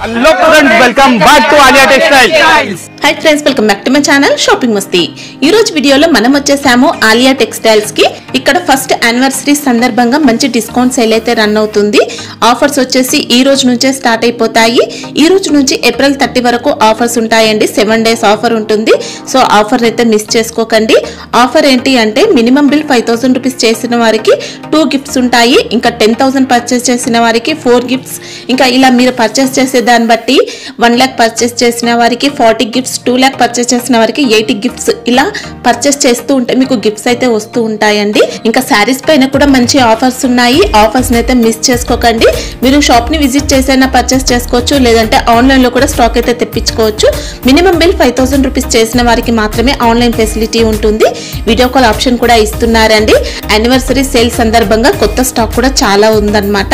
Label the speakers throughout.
Speaker 1: Hello friends, welcome back to Alia Textiles.
Speaker 2: Hi friends, welcome back to my channel Shopping Masti. ఈ రోజు వీడియోలో మనం వచ్చేసాము Alia textiles కి. ఇక్కడ ఫస్ట్ యానివర్సరీ సందర్భంగా మంచి డిస్కౌంట్ సేల్ అయితే రన్ అవుతుంది. ఆఫర్స్ వచ్చేసి ఈ రోజు నుంచే స్టార్ట్ అయిపోతాయి. ఈ రోజు నుంచి ఏప్రిల్ 30 వరకు ఆఫర్స్ ఉంటాయండి. 7 days ఆఫర్ ఉంటుంది. సో ఆఫర్ అయితే మిస్ చేసుకోకండి. ఆఫర్ ఏంటి అంటే మినిమం బిల్ 5000 రూపీస్ చేసిన వారికి 2 గిఫ్ట్స్ ఉంటాయి. ఇంకా 10000 పర్చేస్ చేసిన వారికి 4 గిఫ్ట్స్. ఇంకా ఇలా మీరు పర్చేస్ చేసే దాన్ని బట్టి 1 lakh పర్చేస్ చేసిన వారికి 40 గిఫ్ట్స్, 2 lakh పర్చేస్ చేసిన వారికి 80 గిఫ్ట్స్. ఇలా పర్చేస్ చేస్తూ ఉంటే మీకు గిఫ్ట్స్ అయితే వస్తూ ఉంటాయండి. ఇంకా శారీస్ పైన కూడా మంచి ఆఫర్స్ ఉన్నాయి. ఆఫర్స్ అయితే మిస్ చేసుకోకండి. మీరు షాప్ ని విజిట్ చేసైనా పర్చేస్ చేసుకోవచ్చు, లేదంటే ఆన్లైన్ లో కూడా స్టాక్ అయితే తెప్పించుకోవచ్చు. మినిమం బిల్ 5000 రూపీస్ చేసిన వారికి మాత్రమే ఆన్లైన్ ఫెసిలిటీ ఉంటుంది. వీడియో కాల్ ఆప్షన్ కూడా ఇస్తున్నారండి. యానివర్సరీ సేల్ సందర్భంగా కొత్త స్టాక్ కూడా చాలా ఉందన్నమాట.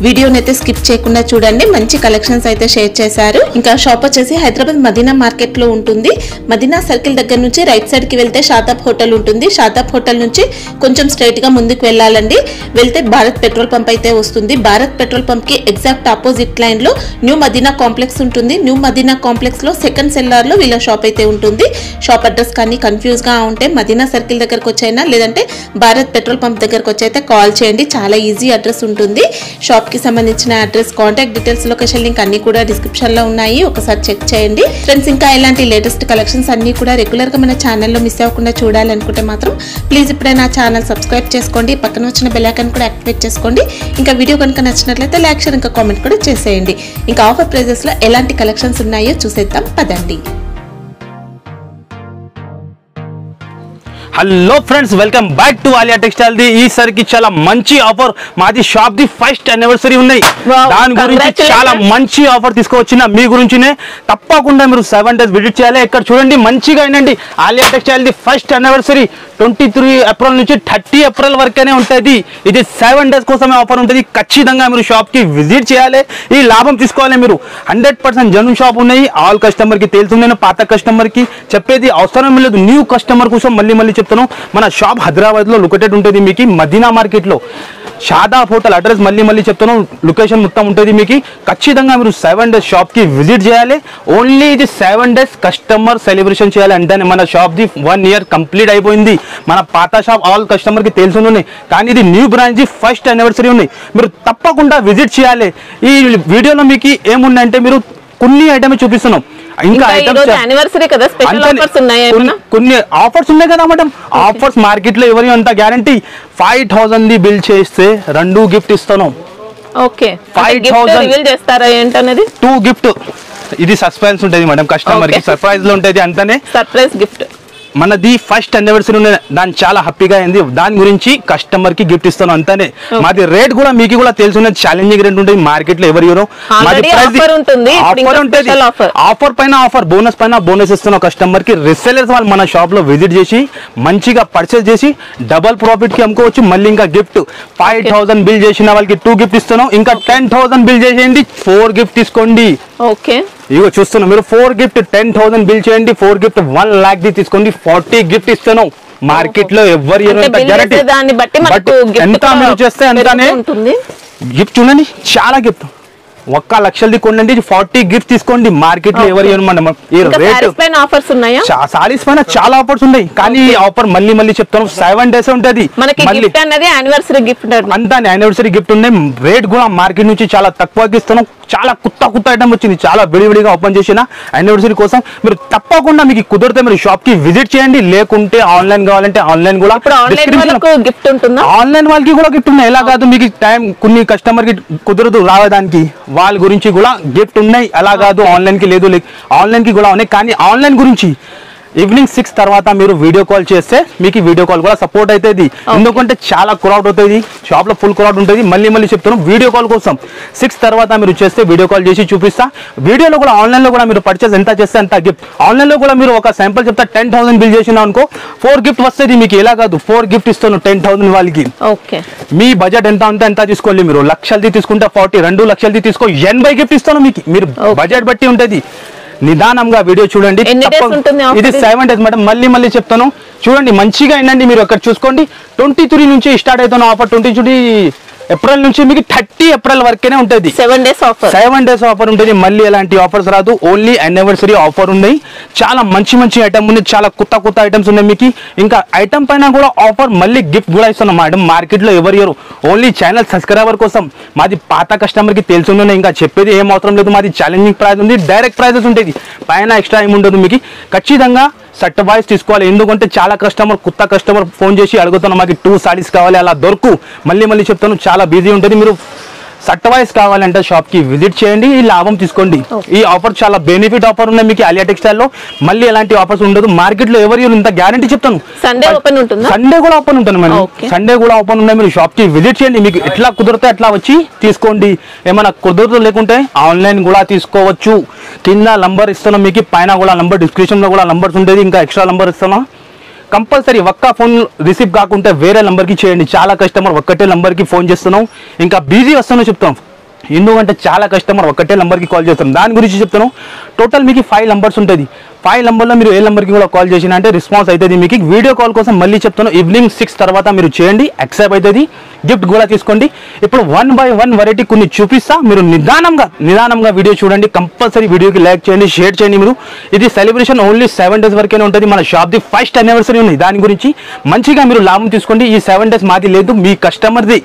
Speaker 2: వీడియోని అయితే స్కిప్ చేయకుండా చూడండి. మంచి కలెక్షన్స్ అయితే షేర్ చేశారు. ఇంకా షాప్ వచ్చేసి హైదరాబాద్ మదీనా మార్కెట్ లో ఉంటుంది. మదీనా సర్కిల్ దగ్గర నుంచి రైట్ సైడ్ కి వెళ్తే షాదాబ్ హోటల్ ఉంటుంది. షాదాబ్ హోటల్ నుంచి కొంచెం స్ట్రైట్ గా ముందుకు వెళ్ళాలండి. వెళ్తే భారత్ పెట్రోల్ పంప్ అయితే వస్తుంది. భారత్ పెట్రోల్ పంప్ కి ఎగ్జాక్ట్ ఆపోజిట్ లైన్ లో న్యూ మదీనా కాంప్లెక్స్ ఉంటుంది. న్యూ మదీనా కాంప్లెక్స్ లో సెకండ్ సెల్లార్ లో వీళ్ళ షాప్ అయితే ఉంటుంది. షాప్ అడ్రస్ కానీ కన్ఫ్యూజ్ గా ఉంటే మదీనా సర్కిల్ దగ్గరకు వచ్చైనా, లేదంటే భారత్ పెట్రోల్ పంప్ దగ్గరకు వచ్చైతే కాల్ చేయండి. చాలా ఈజీ అడ్రస్ ఉంటుంది. షాప్ కి సంబంధించిన address, contact details, location link అన్ని కూడా డిస్క్రిప్షన్ లో ఉన్నాయి. ఒకసారి చెక్ చేయండి ఫ్రెండ్స్. ఇంకా ఇలాంటి లేటెస్ట్ కలెక్షన్స్ అన్ని కూడా రెగ్యులర్ గా మన ఛానల్లో మిస్ అవ్వకుండా చూడాలనుకుంటే మాత్రం ప్లీజ్ ఇప్పుడే నా ఛానల్ సబ్స్క్రైబ్ చేసుకోండి. పక్కన వచ్చిన బెల్ ఐకాన్ కూడా యాక్టివేట్ చేసుకోండి. ఇంకా వీడియో కనుక నచ్చినట్లయితే లైక్, షేర్, ఇంకా కామెంట్ కూడా చేసేయండి. ఇంకా ఆఫర్ ప్రైజెస్ లో ఎలాంటి కలెక్షన్స్ ఉన్నాయో చూసేద్దాం పదండి.
Speaker 1: Hello friends, welcome back to Alia textile. ఈసారికి చాలా మంచి ఆఫర్, మాది షాప్ ది ఫస్ట్ యానివర్సరీ ఉన్నాయి. దాని గురించి చాలా మంచి ఆఫర్ తీసుకువచ్చిన మీ గురించినే. తప్పకుండా మీరు 7 days విజిట్ చేయాలి. ఇక్కడ చూడండి మంచిగా అయినండి. Aliya textile the first anniversary 23 April నుంచి 30 ఏప్రిల్ వరకనే ఉంటుంది. ఇది 7 days కోసమే ఆఫర్ ఉంటుంది. ఖచ్చితంగా మీరు షాప్ కి విజిట్ చేయాలి. ఈ లాభం తీసుకోవాలి. మీరు 100% జెన్యూన్ షాప్ ఉన్నాయి. ఆల్ కస్టమర్ కి తెలుసు. పాత కస్టమర్ కి చెప్పేది అవసరం లేదు. న్యూ కస్టమర్ కోసం మళ్ళీ చెప్తాను. మన షాప్ హైదరాబాద్ లో లొకేటెడ్ ఉంటుంది. మీకు మదీనా మార్కెట్ లో షాదాబ్ హోటల్ అడ్రస్ మళ్ళీ చెప్తాను. లొకేషన్ మొత్తం ఉంటుంది. మీకు ఖచ్చితంగా మీరు 7 days షాప్ కి విజిట్ చేయాలి. ఓన్లీ ఇది 7 days కస్టమర్ సెలబ్రేషన్ చేయాలి. అంటే మన షాప్ ది 1 year కంప్లీట్ అయిపోయింది. మన పాత షాప్ ఆల్ కస్టమర్ కి తెలుసు, కానీ ఇది new branch the first anniversary ఉన్నాయి. మీరు తప్పకుండా విజిట్ చేయాలి. ఈ వీడియోలో మీకు ఏముందంటే మీరు కొన్ని ఐటమ్స్ చూపిస్తున్నాం. ఇంకా
Speaker 2: యానివర్సరీ కదా, స్పెషల్ ఆఫర్స్ ఉన్నాయి.
Speaker 1: కొన్ని ఆఫర్స్ ఉన్నాయి కదా మేడం. ఆఫర్స్ మార్కెట్ లో ఎవరి అంత గ్యారంటీ. 5000 బిల్ చేస్తే 2 గిఫ్ట్ ఇస్తాను.
Speaker 2: ఓకే, 5000 రివీల్ చేస్తారా ఏంటనేది?
Speaker 1: 2 గిఫ్ట్. ఇది సస్పెన్స్ ఉంటుంది మేడం. కస్టమర్ కి సర్ప్రైజ్ లో ఉంటుంది. అంతనే సర్ప్రైజ్ గిఫ్ట్. మనది ఫస్ట్ యానివర్సరీ ఉన్నది. దాని చాలా హ్యాపీగా అయింది. దాని గురించి కస్టమర్ కి గిఫ్ట్ ఇస్తాను. అంతనే మాది రేట్ కూడా మీకు కూడా తెలుసు. ఛాలెంజింగ్ రేట్ ఉంటుంది మార్కెట్ లో. ఎవరు ఆఫర్ ఉంటుంది. ఆఫర్ పైన ఆఫర్, బోనస్ పైన బోనస్ ఇస్తున్నాం కస్టమర్ కి. రిసెలర్స్ వాళ్ళు మన షాప్ లో విజిట్ చేసి మంచిగా పర్చేస్ చేసి డబల్ ప్రాఫిట్ కి అమ్ముకోవచ్చు. మళ్ళీ ఇంకా గిఫ్ట్ 5000 బిల్ చేసిన వాళ్ళకి 2 గిఫ్ట్ ఇస్తున్నాం. ఇంకా 10000 బిల్ చేసేయండి 4 గిఫ్ట్ తీసుకోండి.
Speaker 2: ఓకే,
Speaker 1: ఇగో చూస్తున్నాం మీరు. 4 గిఫ్ట్ 10000 బిల్ చేయండి. 4 గిఫ్ట్ 1 lakh ది తీసుకోండి. 40 గిఫ్ట్ ఇస్తున్నాం. మార్కెట్ లో ఎవరు గ్యారెంటీ. ఎంత మీరు చేస్తే అంతానే గిఫ్ట్. చూడండి చాలా గిఫ్ట్. 1 లక్షది కొనండి, 40 గిఫ్ట్ తీసుకోండి. మార్కెట్ లో ఎవరు
Speaker 2: ఆఫర్స్ ఉన్నాయా?
Speaker 1: సారీస్ పైన చాలా ఆఫర్స్ ఉన్నాయి. కానీ ఆఫర్ మళ్ళీ చెప్తాను. 7 days ఉంటది. అంతా యానివర్సరీ గిఫ్ట్ ఉన్నాయి. రేట్ కూడా మార్కెట్ నుంచి చాలా తక్కువకి ఇస్తున్నాం. చాలా కొత్త ఐటమ్ వచ్చింది. చాలా విడివిడిగా ఓపెన్ చేసిన యానివర్సరీ కోసం. మీరు తప్పకుండా మీకు కుదిరితే మీరు షాప్ కి విజిట్ చేయండి. లేకుంటే ఆన్లైన్ కావాలంటే ఆన్లైన్ కూడా
Speaker 2: గిఫ్ట్ ఉంటుంది.
Speaker 1: ఆన్లైన్ వాళ్ళకి కూడా గిఫ్ట్ ఉన్నాయి. ఎలా కాదు, మీకు టైం కొన్ని కస్టమర్ కి కుదరదు రావడానికి, వాళ్ళ గురించి కూడా గిఫ్ట్ ఉన్నాయి. అలా కాదు ఆన్లైన్ కి లేదు, ఆన్లైన్ కి కూడా ఉన్నాయి. కానీ ఆన్లైన్ గురించి ఈవినింగ్ 6 తర్వాత మీరు వీడియో కాల్ చేస్తే మీకు వీడియో కాల్ కూడా సపోర్ట్ అవుతుంది. ఎందుకంటే చాలా క్రౌడ్ అవుతుంది. షాప్ లో ఫుల్ క్రౌడ్ ఉంటుంది. మళ్ళీ చెప్తాను, వీడియో కాల్ కోసం 6 తర్వాత మీరు చేస్తే వీడియో కాల్ చేసి చూపిస్తా. వీడియోలో కూడా ఆన్లైన్ లో కూడా మీరు పర్చేస్ ఎంత చేస్తే అంత గిఫ్ట్. ఆన్లైన్ లో కూడా మీరు ఒక శాంపుల్ చెప్తా 10000 బిల్ చేసినా అనుకో 4 గిఫ్ట్ వస్తుంది మీకు. ఎలా కాదు 4 గిఫ్ట్ ఇస్తాను 10000 వాళ్ళకి. మీ బడ్జెట్ ఎంత ఉంటే ఎంత తీసుకోవాలి. మీరు లక్షలది తీసుకుంటే 40, 2 లక్షలది తీసుకో 80 గిఫ్ట్ ఇస్తాను మీకు. మీరు బడ్జెట్ బట్టి ఉంటుంది. నిదానంగా వీడియో చూడండి. ఇది 7 days మేడం. మళ్ళీ చెప్తాను చూడండి, మంచిగా ఏంటండి మీరు అక్కడ చూసుకోండి. 23 నుంచి స్టార్ట్ అవుతున్న ఆఫర్ 23 ఏప్రిల్ నుంచి మీకు 30 ఏప్రిల్ వరకేనే ఉంటుంది.
Speaker 2: 7 days
Speaker 1: ఆఫర్ ఉంటుంది. మళ్ళీ ఎలాంటి ఆఫర్స్ రాదు, ఓన్లీ యానివర్సరీ ఆఫర్ ఉన్నాయి. చాలా మంచి ఐటమ్ ఉంది, చాలా కొత్త ఐటమ్స్ ఉన్నాయి మీకు. ఇంకా ఐటమ్ పైన కూడా ఆఫర్, మళ్ళీ గిఫ్ట్ కూడా ఇస్తున్నాం మేడం. మార్కెట్లో ఎవరు ఓన్లీ ఛానల్ సబ్స్క్రైబర్ కోసం. మాది పాత కస్టమర్కి తెలిసి ఇంకా చెప్పేది ఏం అవసరం లేదు. మాది ఛాలెంజింగ్ ప్రైస్ ఉంది, డైరెక్ట్ ప్రైజెస్ ఉంటుంది, పైన ఎక్స్ట్రా ఏమి ఉండదు మీకు. ఖచ్చితంగా సెట్ వైస్ తీసుకోవాలి. ఎందుకంటే చాలా కొత్త కస్టమర్ ఫోన్ చేసి అడుగుతున్నాం, మాకు 2 sarees కావాలి, అలా దొరకు. మళ్ళీ చెప్తాను, చాలా బిజీ ఉంటుంది. మీరు సెట్ వైస్ కావాలంటే షాప్కి విజిట్ చేయండి, ఈ లాభం తీసుకోండి. ఈ ఆఫర్ చాలా బెనిఫిట్ ఆఫర్ ఉన్నాయి మీకు ఆలియా టెక్స్టైల్లో. మళ్ళీ ఎలాంటి ఆఫర్స్ ఉండదు మార్కెట్లో ఎవరు ఇంత గ్యారంటీ చెప్తాను.
Speaker 2: సండే ఓపెన్ ఉంటుంది,
Speaker 1: సండే కూడా ఓపెన్ ఉంటుంది మేడం. సండే కూడా ఓపెన్ ఉన్నాయి. మీరు షాప్కి విజిట్ చేయండి, మీకు ఎట్లా కుదిరితే అట్లా వచ్చి తీసుకోండి. ఏమైనా కుదరదు లేకుంటే ఆన్లైన్ కూడా తీసుకోవచ్చు. కింద నంబర్ ఇస్తున్నాం మీకు, పైన కూడా నంబర్, డిస్క్రిప్షన్లో కూడా నంబర్స్ ఉంటుంది, ఇంకా ఎక్స్ట్రా నంబర్ ఇస్తున్నాం. కంపల్సరీ ఒక్క ఫోన్ రిసీవ్ కాకుంటే వేరే నంబర్కి చేయండి. చాలా కస్టమర్ ఒక్కటే నంబర్కి ఫోన్ చేస్తున్నాం, ఇంకా బిజీ వస్తానో చెప్తాం. ఎందుకంటే చాలా కస్టమర్ ఒక్కటే నంబర్కి కాల్ చేస్తాం. దాని గురించి చెప్తాను. టోటల్ మీకు 5 numbers ఉంటుంది. 5 numbers మీరు ఏ నెంబర్కి కూడా కాల్ చేసినా అంటే రెస్పాన్స్ అవుతుంది మీకు. వీడియో కాల్ కోసం మళ్ళీ చెప్తాను, ఈవినింగ్ 6 తర్వాత మీరు చేయండి, యాక్సెప్ట్ అవుతుంది. గిఫ్ట్ కూడా తీసుకోండి. ఇప్పుడు 1 by 1 వెరైటీ కొన్ని చూపిస్తా, మీరు నిదానంగా వీడియో చూడండి. కంపల్సరీ వీడియోకి లైక్ చేయండి, షేర్ చేయండి. మీరు ఇది సెలబ్రేషన్ ఓన్లీ 7 days వరకే ఉంటుంది. మన షాప్ది ఫస్ట్ యానివర్సరీ ఉంది, దాని గురించి మంచిగా మీరు లాభం తీసుకోండి. ఈ 7 days మాది లేదు, మీ కస్టమర్ది.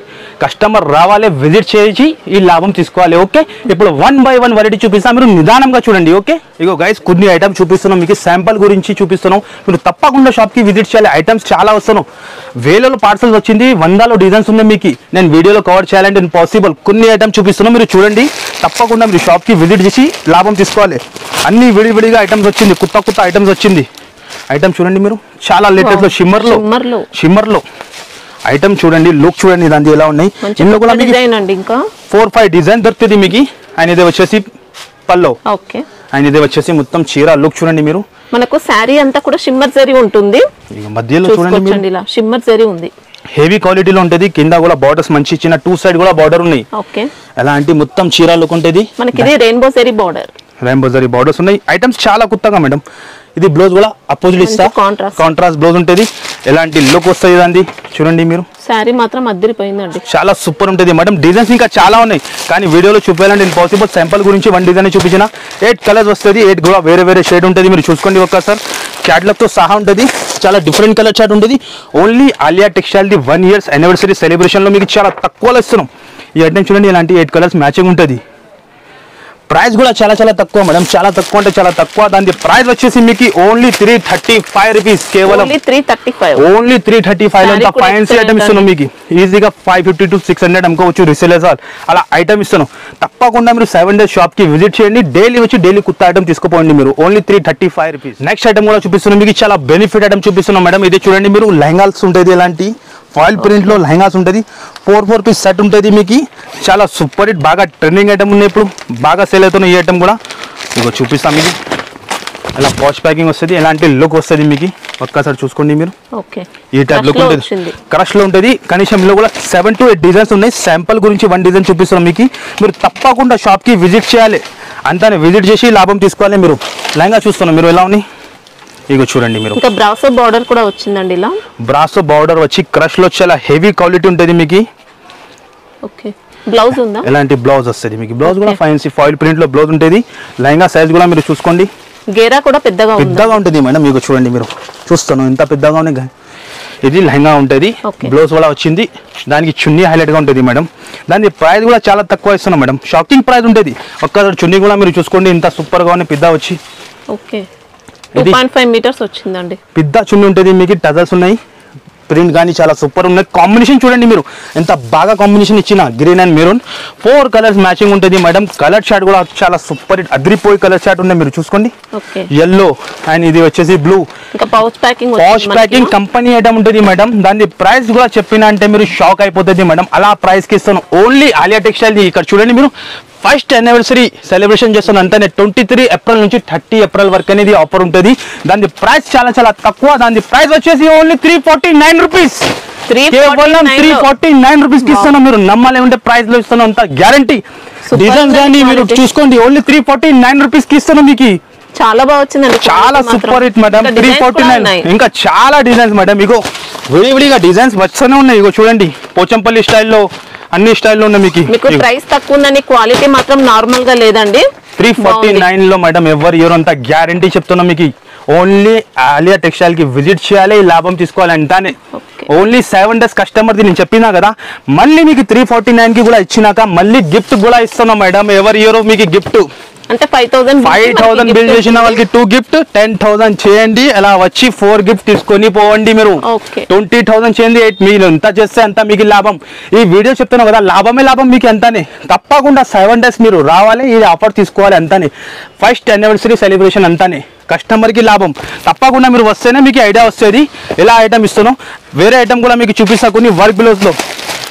Speaker 1: కస్టమర్ రావాలి, విజిట్ చేసి ఈ లాభం తీసుకోవాలి. ఓకే, ఇప్పుడు 1 by 1 వెరైటీ చూపిస్తా, మీరు నిదానంగా చూడండి. ఓకే, ఇగో గైస్ కొన్ని ఐటమ్స్ చూపిస్తున్నాం మీకు, శాంపుల్ గురించి చూపిస్తున్నాం. మీరు తప్పకుండా షాప్కి విజిట్ చేయాలి. ఐటమ్స్ చాలా వస్తున్నాం, వేలలో పార్సల్స్ వచ్చింది, 100లో డిజైన్స్ ఉన్నాయి మీకు. నేను వీడియోలో కవర్ చేయాలంటే ఇంపాసిబుల్. కొన్ని ఐటమ్స్ చూపిస్తున్నాం, మీరు చూడండి. తప్పకుండా మీరు షాప్కి విజిట్ చేసి లాభం తీసుకోవాలి. అన్ని విడివిడిగా ఐటమ్స్ వచ్చింది, కొత్త ఐటమ్స్ వచ్చింది. ఐటమ్ చూడండి మీరు, చాలా లేటెస్ట్ లో షిమ్మర్లో ఐటమ్ చూడండి, లుక్ చూడండి దాని ఎలా ఉన్నాయి. ఇందులో కూడా మీకు 4-5 డిజైన్ దొరుకుతుంది మీకు. అండ్ ఇది వచ్చేసి పల్లో, అండ్ ఇది వచ్చేసి మొత్తం చీర. లుక్ చూడండి మీరు,
Speaker 2: మనకు శారీ అంతా కూడా షిమ్మర్ జరీ ఉంటుంది.
Speaker 1: మధ్యలో చూడండి
Speaker 2: ఇలా షిమ్మర్ జరీ ఉంది,
Speaker 1: హెవీ క్వాలిటీలో ఉంటుంది. కింద కూడా బార్డర్స్ మంచి ఇచ్చిన, 2 side కూడా బార్డర్ ఉన్నాయి. ఎలాంటి మొత్తం చీర లుక్ ఉంటుంది.
Speaker 2: మనకి ఇది రెయిన్బో జరీ
Speaker 1: బార్డర్స్ ఉన్నాయి. ఐటమ్స్ చాలా కొత్తగా మేడం. ఇది బ్లౌజ్ కూడా అపోజిట్ ఇస్తా, కాంట్రాస్ట్ బ్లౌజ్ ఉంటుంది. ఎలాంటి లుక్ వస్తుంది దాన్ని చూడండి మీరు.
Speaker 2: శారీ మాత్రం అద్దరిపోయిందండి, చాలా
Speaker 1: సూపర్ ఉంటుంది మేడం. డిజైన్స్ ఇంకా చాలా ఉన్నాయి, కానీ వీడియోలో చూపించాలంటే ఇంపాసిబుల్. శాంపుల్ గురించి 1 డిజైన్ చూపించిన. 8 కలర్స్ వస్తుంది, 8 కూడా వేరే షేడ్ ఉంటుంది. మీరు చూసుకోండి ఒక్కసారి. క్యాటలాగ్తో సహా ఉంటుంది, చాలా డిఫరెంట్ కలర్ చార్ట్ ఉంటుంది. ఓన్లీ ఆలియా టెక్స్టైల్ది 1 years యానివర్సరీ సెలబ్రేషన్లో మీకు చాలా తక్కువలో ఇస్తున్నాం. ఈ ఐటమ్ చూడండి, ఇలాంటి 8 కలర్స్ మ్యాచింగ్ ఉంటుంది. ప్రైస్ కూడా చాలా తక్కువ మేడం, చాలా తక్కువ అంటే చాలా తక్కువ. దాని ప్రైస్ వచ్చేసి మీకు ఓన్లీ 335 రూపీస్, కేవలం ఓన్లీ 335 ఫ్యాన్సీ ఐటమ్ ఇస్తున్నాం మీకు. ఈజీగా 550 to 600 అమ్ముకోవచ్చు రీసేలర్స్. అలా ఐటమ్ ఇస్తున్నాం. తప్పకుండా మీరు 7 days షాప్కి విజిట్ చేయండి. డైలీ కొత్త ఐటమ్ తీసుకుపోండి మీరు. Only 335 rupees. నెక్స్ట్ ఐటమ్ కూడా చూపిస్తున్నాం మీకు, చాలా బెనిఫిట్ ఐటమ్ చూపిస్తున్నాం మేడం. ఇది చూడండి మీరు, లెహంగాస్ ఉంటుంది, ఎలాంటి ఫాయిల్ ప్రింట్ లో లెహంగాస్ ఉంటుంది. 4 పీస్ సెట్ ఉంటుంది మీకు. చాలా సూపర్ హిట్, బాగా ట్రెండింగ్ ఐటమ్ ఉన్నాయి, ఇప్పుడు బాగా సేల్ అవుతున్న ఈ ఐటమ్ కూడా. ఇగో చూపిస్తాం మీకు, అలా వాష్ ప్యాకింగ్ వస్తుంది, ఎలాంటి లుక్ వస్తుంది మీకు. ఒక్కసారి చూసుకోండి మీరు. ఈ టైప్ లుక్ ఉంటుంది, క్రష్ లో ఉంటుంది. కనీసం ఇందులో కూడా 7 to 8 డిజైన్స్ ఉన్నాయి. శాంపుల్ గురించి 1 డిజైన్ చూపిస్తున్నాం మీకు. మీరు తప్పకుండా షాప్ కి విజిట్ చేయాలి, అంతానే విజిట్ చేసి లాభం తీసుకోవాలి. మీరు లెహంగా చూస్తున్నాం మీరు ఎలా ఉన్నాయి, ఇగో చూడండి మీరు.
Speaker 2: ఇంకా బ్రాసో బార్డర్ కూడా వచ్చిందండి, ఇలా
Speaker 1: బ్రాసో బార్డర్ వచ్చి క్రష్ లో చాలా హెవీ క్వాలిటీ ఉంటుంది మీకు.
Speaker 2: ఓకే, బ్లౌజ్ ఉందా,
Speaker 1: ఎలాంటి బ్లౌజ్ వస్తుంది మీకు. బ్లౌజ్ కూడా ఫ్యాన్సీ ఫాయిల్ ప్రింట్ లో బ్లౌజ్ ఉంటుంది. లెహంగా సైజ్ కూడా మీరు చూసుకోండి,
Speaker 2: గేరా కూడా పెద్దగా
Speaker 1: ఉంటుంది మేడం. మీకు చూడండి, మీరు చూస్తాను ఎంత పెద్దగా ఉన్నాయి. ఇది లెహంగా ఉంటుంది, బ్లౌజ్ కూడా వచ్చింది. దానికి చున్నీ హైలైట్ గా ఉంటుంది మేడం. దాని ప్రైస్ కూడా చాలా తక్కువ ఇస్తున్నాం మేడం, షాకింగ్ ప్రైస్ ఉంటుంది. ఒక్కసారి చున్నీ కూడా మీరు చూసుకోండి, ఇంత సూపర్ గా ఉన్నాయి. పెద్ద వచ్చి
Speaker 2: 2.5 meters వచ్చిందండి.
Speaker 1: పెద్ద చున్నీ ఉంటుంది మీకు. టజల్స్ ఉన్నాయి, ప్రింట్ కానీ చాలా సూపర్ ఉన్నాయి. కాంబినేషన్ చూడండి మీరు, ఎంత బాగా కాంబినేషన్ ఇచ్చిన. Green and maroon 4 colours matching ఉంటుంది మేడం. కలర్ షార్ట్ కూడా చాలా సూపర్ హిట్, అద్రిపోయి కలర్ షార్ట్ ఉన్నాయి. మీరు చూసుకోండి, ఎల్లో అండ్ ఇది వచ్చేసి blue. Pouch packing company item ఉంటుంది మేడం. దాని ప్రైస్ కూడా చెప్పిన అంటే మీరు షాక్ అయిపోతుంది మేడం. అలా ప్రైస్ కి ఇస్తాను. Only Alia textile. ఇక్కడ చూడండి మీరు, ఫస్ట్ యానివర్సరీ సెలబ్రేషన్ చేస్తాను అంతనే. 23 ఏప్రిల్ నుంచి 30 ఏప్రిల్ వరకు అనేది ఆఫర్ ఉంటుంది. దాని ప్రైస్ చాలా తక్కువ. దాని ప్రైస్ వచ్చేసి ఓన్లీ 349 రూపీస్, కేవలం 349 రూపీస్ కి ఇస్తాను. మీరు నమ్మాలి ఉంటే ప్రైస్ లో ఇస్తాను, అంత గ్యారంటీ. డిజైన్ కానీ మీరు చూసుకోండి, ఓన్లీ 349 రూపీస్ కి ఇస్తాను మీకు.
Speaker 2: చాలా బాగా వచ్చిందండి,
Speaker 1: చాలా సూపర్ హిట్ మేడం. 349 ఇంకా చాలా డిజైన్స్ మేడం. ఇగో విడివిడిగా డిజైన్స్ వస్తూనే ఉన్నాయి. ఇగో చూడండి, పోచంపల్లి స్టైల్లో అన్ని స్టైల్లో ఉన్నాయి. మీకు
Speaker 2: ప్రైస్ తక్కువ ఉందని క్వాలిటీ మాత్రం నార్మల్ గా లేదండి.
Speaker 1: 349 లో మేడం. ఎవరు అంతా గ్యారంటీ చెప్తున్నా మీకు. ఓన్లీ ఆలియా టెక్స్టైల్ కి విజిట్ చేయాలి, లాభం తీసుకోవాలి అంటానే. ఓన్లీ 7 days కస్టమర్ ది నేను చెప్పినా కదా. మళ్ళీ మీకు 349 కి కూడా ఇచ్చినాక మళ్ళీ గిఫ్ట్ కూడా ఇస్తున్నాం మేడం. ఎవరు మీకు గిఫ్ట్ అంటే 5,000 బిల్ చేసిన వాళ్ళకి 2 గిఫ్ట్, 10,000 చేయండి. అలా వచ్చి 4 గిఫ్ట్ తీసుకొని పోవండి. మీరు 20,000 చేయండి, 8 మీరు ఎంత చేస్తే అంత మీకు లాభం. ఈ వీడియో చెప్తున్నావు కదా, లాభమే లాభం మీకు అంతానే. తప్పకుండా 7 days మీరు రావాలి, ఇది ఆఫర్ తీసుకోవాలి అంతానే. ఫస్ట్ యానివర్సరీ సెలబ్రేషన్ అంతానే. కస్టమర్కి లాభం. తప్పకుండా మీరు వస్తేనే మీకు ఐడియా వస్తుంది ఎలా ఐటమ్ ఇస్తున్నాం. వేరే ఐటమ్ కూడా మీకు చూపిస్తా కొన్ని వర్క్ బ్లౌజ్లో.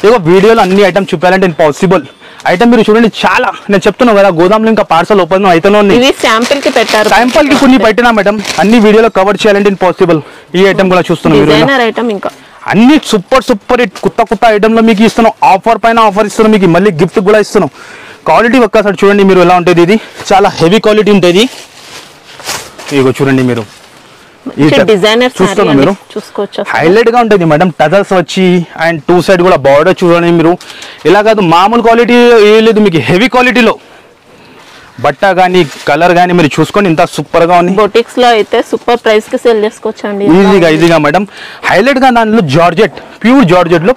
Speaker 1: ఇగో వీడియోలో అన్ని ఐటమ్ చూపాలంటే ఇంపాసిబుల్. ఐటమ్ మీరు చూడండి, చాలా నేను చెప్తున్నాను కదా, గోదాంలో ఇంకా పార్సల్ ఓపెన్ అయితేనే ఉంది. శాంపిల్ కి కొన్ని పెట్టినా మేడం, అన్ని వీడియోలో కవర్ చేయాలంటే ఇంపాసిబుల్. ఈ ఐటమ్ కూడా చూస్తున్నాం, ఇంకా అన్ని సూపర్ హిట్ కొత్త ఐటమ్ లో మీకు ఇస్తున్నాం. ఆఫర్ పైన ఆఫర్ ఇస్తున్నాం మీకు, మళ్ళీ గిఫ్ట్ కూడా ఇస్తున్నాం. క్వాలిటీ ఒక్కసారి చూడండి మీరు ఎలా ఉంటుంది. ఇది చాలా హెవీ క్వాలిటీ ఉంటుంది. ఇగో చూడండి మీరు, చూస్తున్నా మీరు, హైలైట్ గా ఉంటుంది మేడం. టజల్స్ వచ్చి అండ్ 2 side కూడా బార్డర్ చూడండి మీరు. ఇలా కాదు, మామూలు క్వాలిటీ ఏ లేదు మీకు, హెవీ క్వాలిటీలో బట్ట కానీ కలర్ కానీ మీరు చూసుకోండి, ఇంత సూపర్ గా ఉంది. బొటిక్స్ లో అయితే సూపర్ ప్రైస్ కి సేల్ చేసుకోవచ్చండి ఈజీగా మేడం. హైలైట్ గా దానిలో జార్జెట్, ప్యూర్ జార్జెట్ లో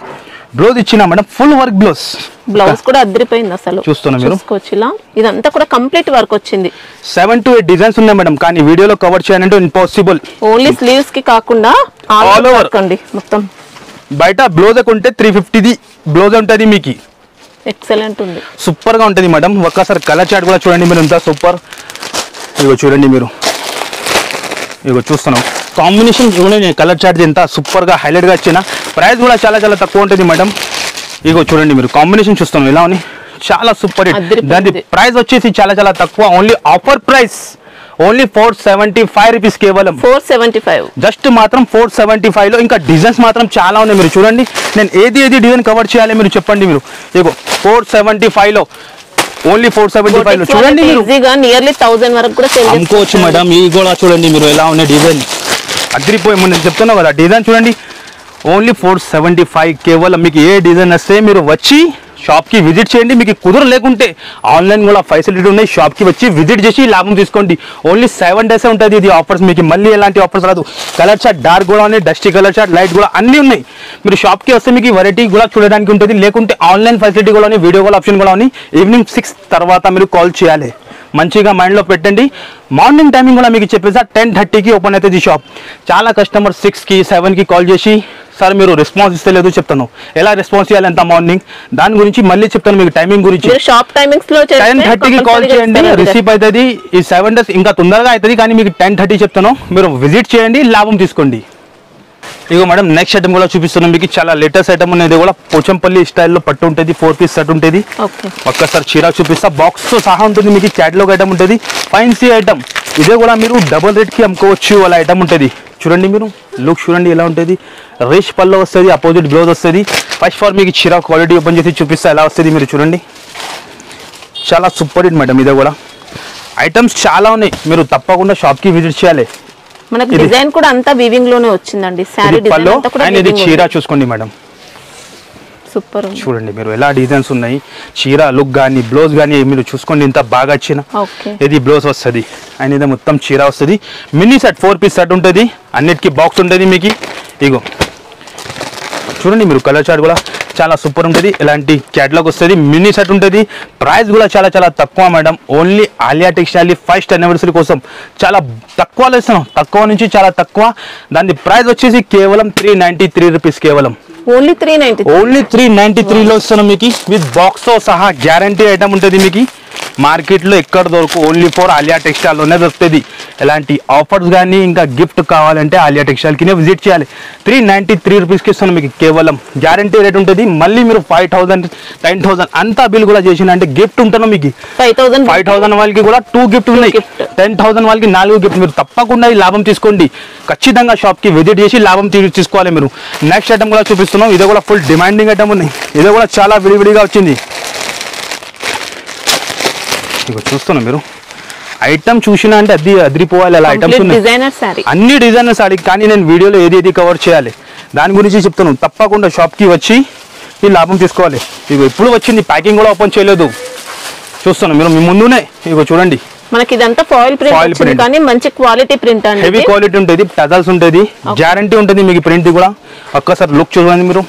Speaker 1: బ్లౌజ్ ఇచ్చిన మేడం, ఫుల్ వర్క్ బ్లౌజ్ కూడా అదిరిపోయింది అసలు. చూస్తున్నా మీరు, ఇదంతా కూడా కంప్లీట్ వర్క్ వచ్చింది. 7 to 8 డిజైన్స్ ఉన్నాయి మేడం, కానీ వీడియోలో కవర్ చేయాలంటే ఇంపాసిబుల్. ఓన్లీ స్లీవ్స్ కి కాకుండా ఆల్ ఓవర్ అండి మొత్తం. బయట బ్లౌజ్ కొంటే 350 బ్లౌజ్ ఉంటుంది మీకు. ఎక్సలెంట్ ఉంది, సూపర్ గా ఉంటుంది మేడం. ఒక్కసారి కలర్ చార్ట్ కూడా చూడండి మీరు, ఎంత సూపర్. ఇగో చూడండి మీరు, ఇగో చూస్తున్నాం కాంబినేషన్ చూడండి, కలర్ చార్ట్ ఎంత సూపర్ గా హైలైట్ గా ఇచ్చిన. ప్రైస్ కూడా చాలా తక్కువ ఉంటుంది మేడం. ఇగో చూడండి మీరు, కాంబినేషన్ చూస్తున్నాం ఎలా ఉంది, చాలా సూపర్ హిట్. దాని ప్రైస్ వచ్చేసి చాలా తక్కువ. Only offer price only 475 rupees, కేవలం 475 జస్ట్ మాత్రం 475 లో. ఇంకా డిజైన్స్ మాత్రం చాలా ఉన్నాయి. మీరు చూడండి, నేను ఏది డిజైన్ కవర్ చేయాలి మీరు చెప్పండి. మీరు ఇగో 475 లో, ఓన్లీ 475 లో చూడండి మీరు. నియర్లీ 1000 వరకు కూడా అమ్ముకోవచ్చు మేడం. ఈ కూడా చూడండి మీరు ఎలా ఉన్నాయి డిజైన్, అదిరిపోయి. నేను చెప్తున్నా కదా, డిజైన్ చూడండి. ఓన్లీ 475 కేవలం. మీకు ఏ డిజైన్ వస్తే మీరు వచ్చి షాప్కి విజిట్ చేయండి. మీకు కుదర లేకుంటే ఆన్లైన్ కూడా ఫెసిలిటీ ఉన్నాయి, షాప్కి వచ్చి విజిట్ చేసి లాభం తీసుకోండి. ఓన్లీ 7 days ఉంటుంది ఇది ఆఫర్స్. మీకు మళ్ళీ ఎలాంటి ఆఫర్స్ రాదు. కలర్ చార్ట్ డార్క్ కూడా ఉన్నాయి, డస్టీ కలర్ చార్ట్, లైట్ కూడా అన్నీ ఉన్నాయి. మీరు షాప్కి వస్తే మీకు వెరైటీ కూడా చూడడానికి ఉంటుంది. లేకుంటే ఆన్లైన్ ఫెసిలిటీ కూడా ఉన్నాయి, వీడియో కాల్ ఆప్షన్ కూడా ఉన్నాయి. ఈవినింగ్ 6 తర్వాత మీరు కాల్ చేయాలి. మంచిగా మైండ్లో పెట్టండి. మార్నింగ్ టైమింగ్ కూడా మీకు చెప్పేసా 10:30కి ఓపెన్ అవుతుంది షాప్. చాలా కస్టమర్ 6కి 7కి కాల్ చేసి, సార్ మీరు రెస్పాన్స్ ఇస్తలేదు చెప్తాను, ఎలా రెస్పాన్స్ చేయాలి అంత మార్నింగ్, దాని గురించి మళ్ళీ చెప్తాను మీకు టైమింగ్ గురించి. షాప్ టైమింగ్స్ లో 10:30కి కాల్ చేయండి, రిసీవ్ అవుతుంది. ఈ 7 days ఇంకా తొందరగా అవుతుంది, కానీ మీకు 10:30 చెప్తాను. మీరు విజిట్ చేయండి, లాభం తీసుకోండి. ఇగో మేడం, నెక్స్ట్ ఐటమ్ కూడా చూపిస్తున్నాం మీకు. చాలా లేటెస్ట్ ఐటమ్ ఉన్నది కూడా, పోచంపల్లి స్టైల్లో పట్టు ఉంటుంది, 4 piece సెట్ ఉంటుంది. ఒక్కసారి చీర చూపిస్తా, బాక్స్ తో సహా ఉంటుంది మీకు. క్యాటలాగ్ ఐటమ్ ఉంటుంది, ఫ్యాన్సీ ఐటమ్. ఇదే కూడా మీరు డబుల్ రేట్ కి అమ్ముకోవచ్చు అలా ఐటమ్ ఉంటుంది. చూడండి మీరు, లుక్ చూడండి ఎలా ఉంటుంది. రేష్ పల్లో వస్తుంది, అపోజిట్ బ్లౌజ్ వస్తుంది. ఫస్ట్ ఫార్ మీకు చీర క్వాలిటీ ఓపెన్ చేసి చూపిస్తా ఎలా వస్తుంది. మీరు చూడండి, చాలా సూపర్ హిట్ మేడం. ఇదే కూడా ఐటమ్స్ చాలా ఉన్నాయి, మీరు తప్పకుండా షాప్కి విజిట్ చేయాలి. మనకి డిజైన్ కూడా అంతా వీవింగ్ లోనే వచ్చిందండి. సారీ డిజైన్ అంతా కూడా ఇది చీర చూసుకోండి మేడం, సూపర్ చూడండి మీరు ఎలా డిజైన్స్ ఉన్నాయి. చీర లుక్ గానీ బ్లౌజ్ గానీ మీరు చూసుకోండి, ఇంత బాగా వచ్చిన. ఇది బ్లౌజ్ వస్తుంది అండ్ ఇది మొత్తం చీర వస్తుంది. మినీ సెట్ 4 piece సెట్ ఉంటుంది, అన్నిటికీ బాక్స్ ఉంటుంది మీకు. ఇగో చూడండి మీరు, కలర్ చార్ట్ కూడా చాలా సూపర్ ఉంటుంది. ఇలాంటి క్యాటలాగ్ వస్తుంది, మినీ సెట్ ఉంటుంది. ప్రైస్ కూడా చాలా తక్కువ madam. Only Alia textile first anniversary కోసం చాలా తక్కువలో ఇస్తున్నాం, తక్కువ నుంచి చాలా తక్కువ. దాని ప్రైస్ వచ్చేసి కేవలం 393 రూపీస్, కేవలం ఓన్లీ 393లో ఇస్తున్నాం మీకు. విత్ బాక్స్ తో సహా గ్యారంటీ ఐటమ్ ఉంటుంది మీకు. మార్కెట్ లో ఎక్కడ దొరకు, ఓన్లీ ఫర్ ఆలియా టెక్స్టైల్ లోనే దొరుకుతుంది. ఎలాంటి ఆఫర్స్ కానీ ఇంకా గిఫ్ట్ కావాలంటే ఆలియా టెక్స్టైల్ కి విజిట్ చేయాలి. 393 రూపీస్కి ఇస్తున్నాం మీకు, కేవలం గ్యారంటీ రేట్ ఉంటుంది. మళ్ళీ మీరు 5000 10,000 అంతా బిల్ కూడా చేసిన అంటే గిఫ్ట్ ఉంటున్నాం మీకు. 5,000 వాళ్ళకి కూడా 2 గిఫ్ట్ ఉన్నాయి, 10,000 వాళ్ళకి 4 గిఫ్ట్. మీరు తప్పకుండా ఈ లాభం తీసుకోండి. ఖచ్చితంగా షాప్ కి విజిట్ చేసి లాభం తీసుకోవాలి మీరు. నెక్స్ట్ ఐటమ్ కూడా చూపిస్తున్నాం, ఇదే కూడా ఫుల్ డిమాండింగ్ ఐటమ్ ఉంది. ఇదే కూడా చాలా విడివిడిగా వచ్చింది. ఇక చూస్తున్నాం మీరు, ఐటమ్ చూసినా అంటే అది అదిరిపోవాలి అలా ఐటమ్స్ ఉన్నాయి,
Speaker 2: డిజైనర్ సారీ,
Speaker 1: అన్ని డిజైనర్ సారీ. కానీ నేను వీడియోలో ఏది కవర్ చేయాలి దాని గురించి చెప్తున్నాను. తప్పకుండా షాప్కి వచ్చి ఈ లాభం తీసుకోవాలి. ఇగో ఇప్పుడు వచ్చింది, ప్యాకింగ్ కూడా ఓపెన్ చేయలేదు, చూస్తున్నాను మీరు మీ ముందునే. ఇగో చూడండి,
Speaker 2: మనకి ఇదంతా ఫాయిల్ ప్రింట్ కానీ మంచి క్వాలిటీ ప్రింట్ అండి,
Speaker 1: హెవీ క్వాలిటీ ఉంటుంది, టజల్స్ ఉంటుంది, గ్యారంటీ ఉంటుంది మీకు ప్రింట్ కూడా. ఒక్కసారి లుక్ చూడండి మీరు.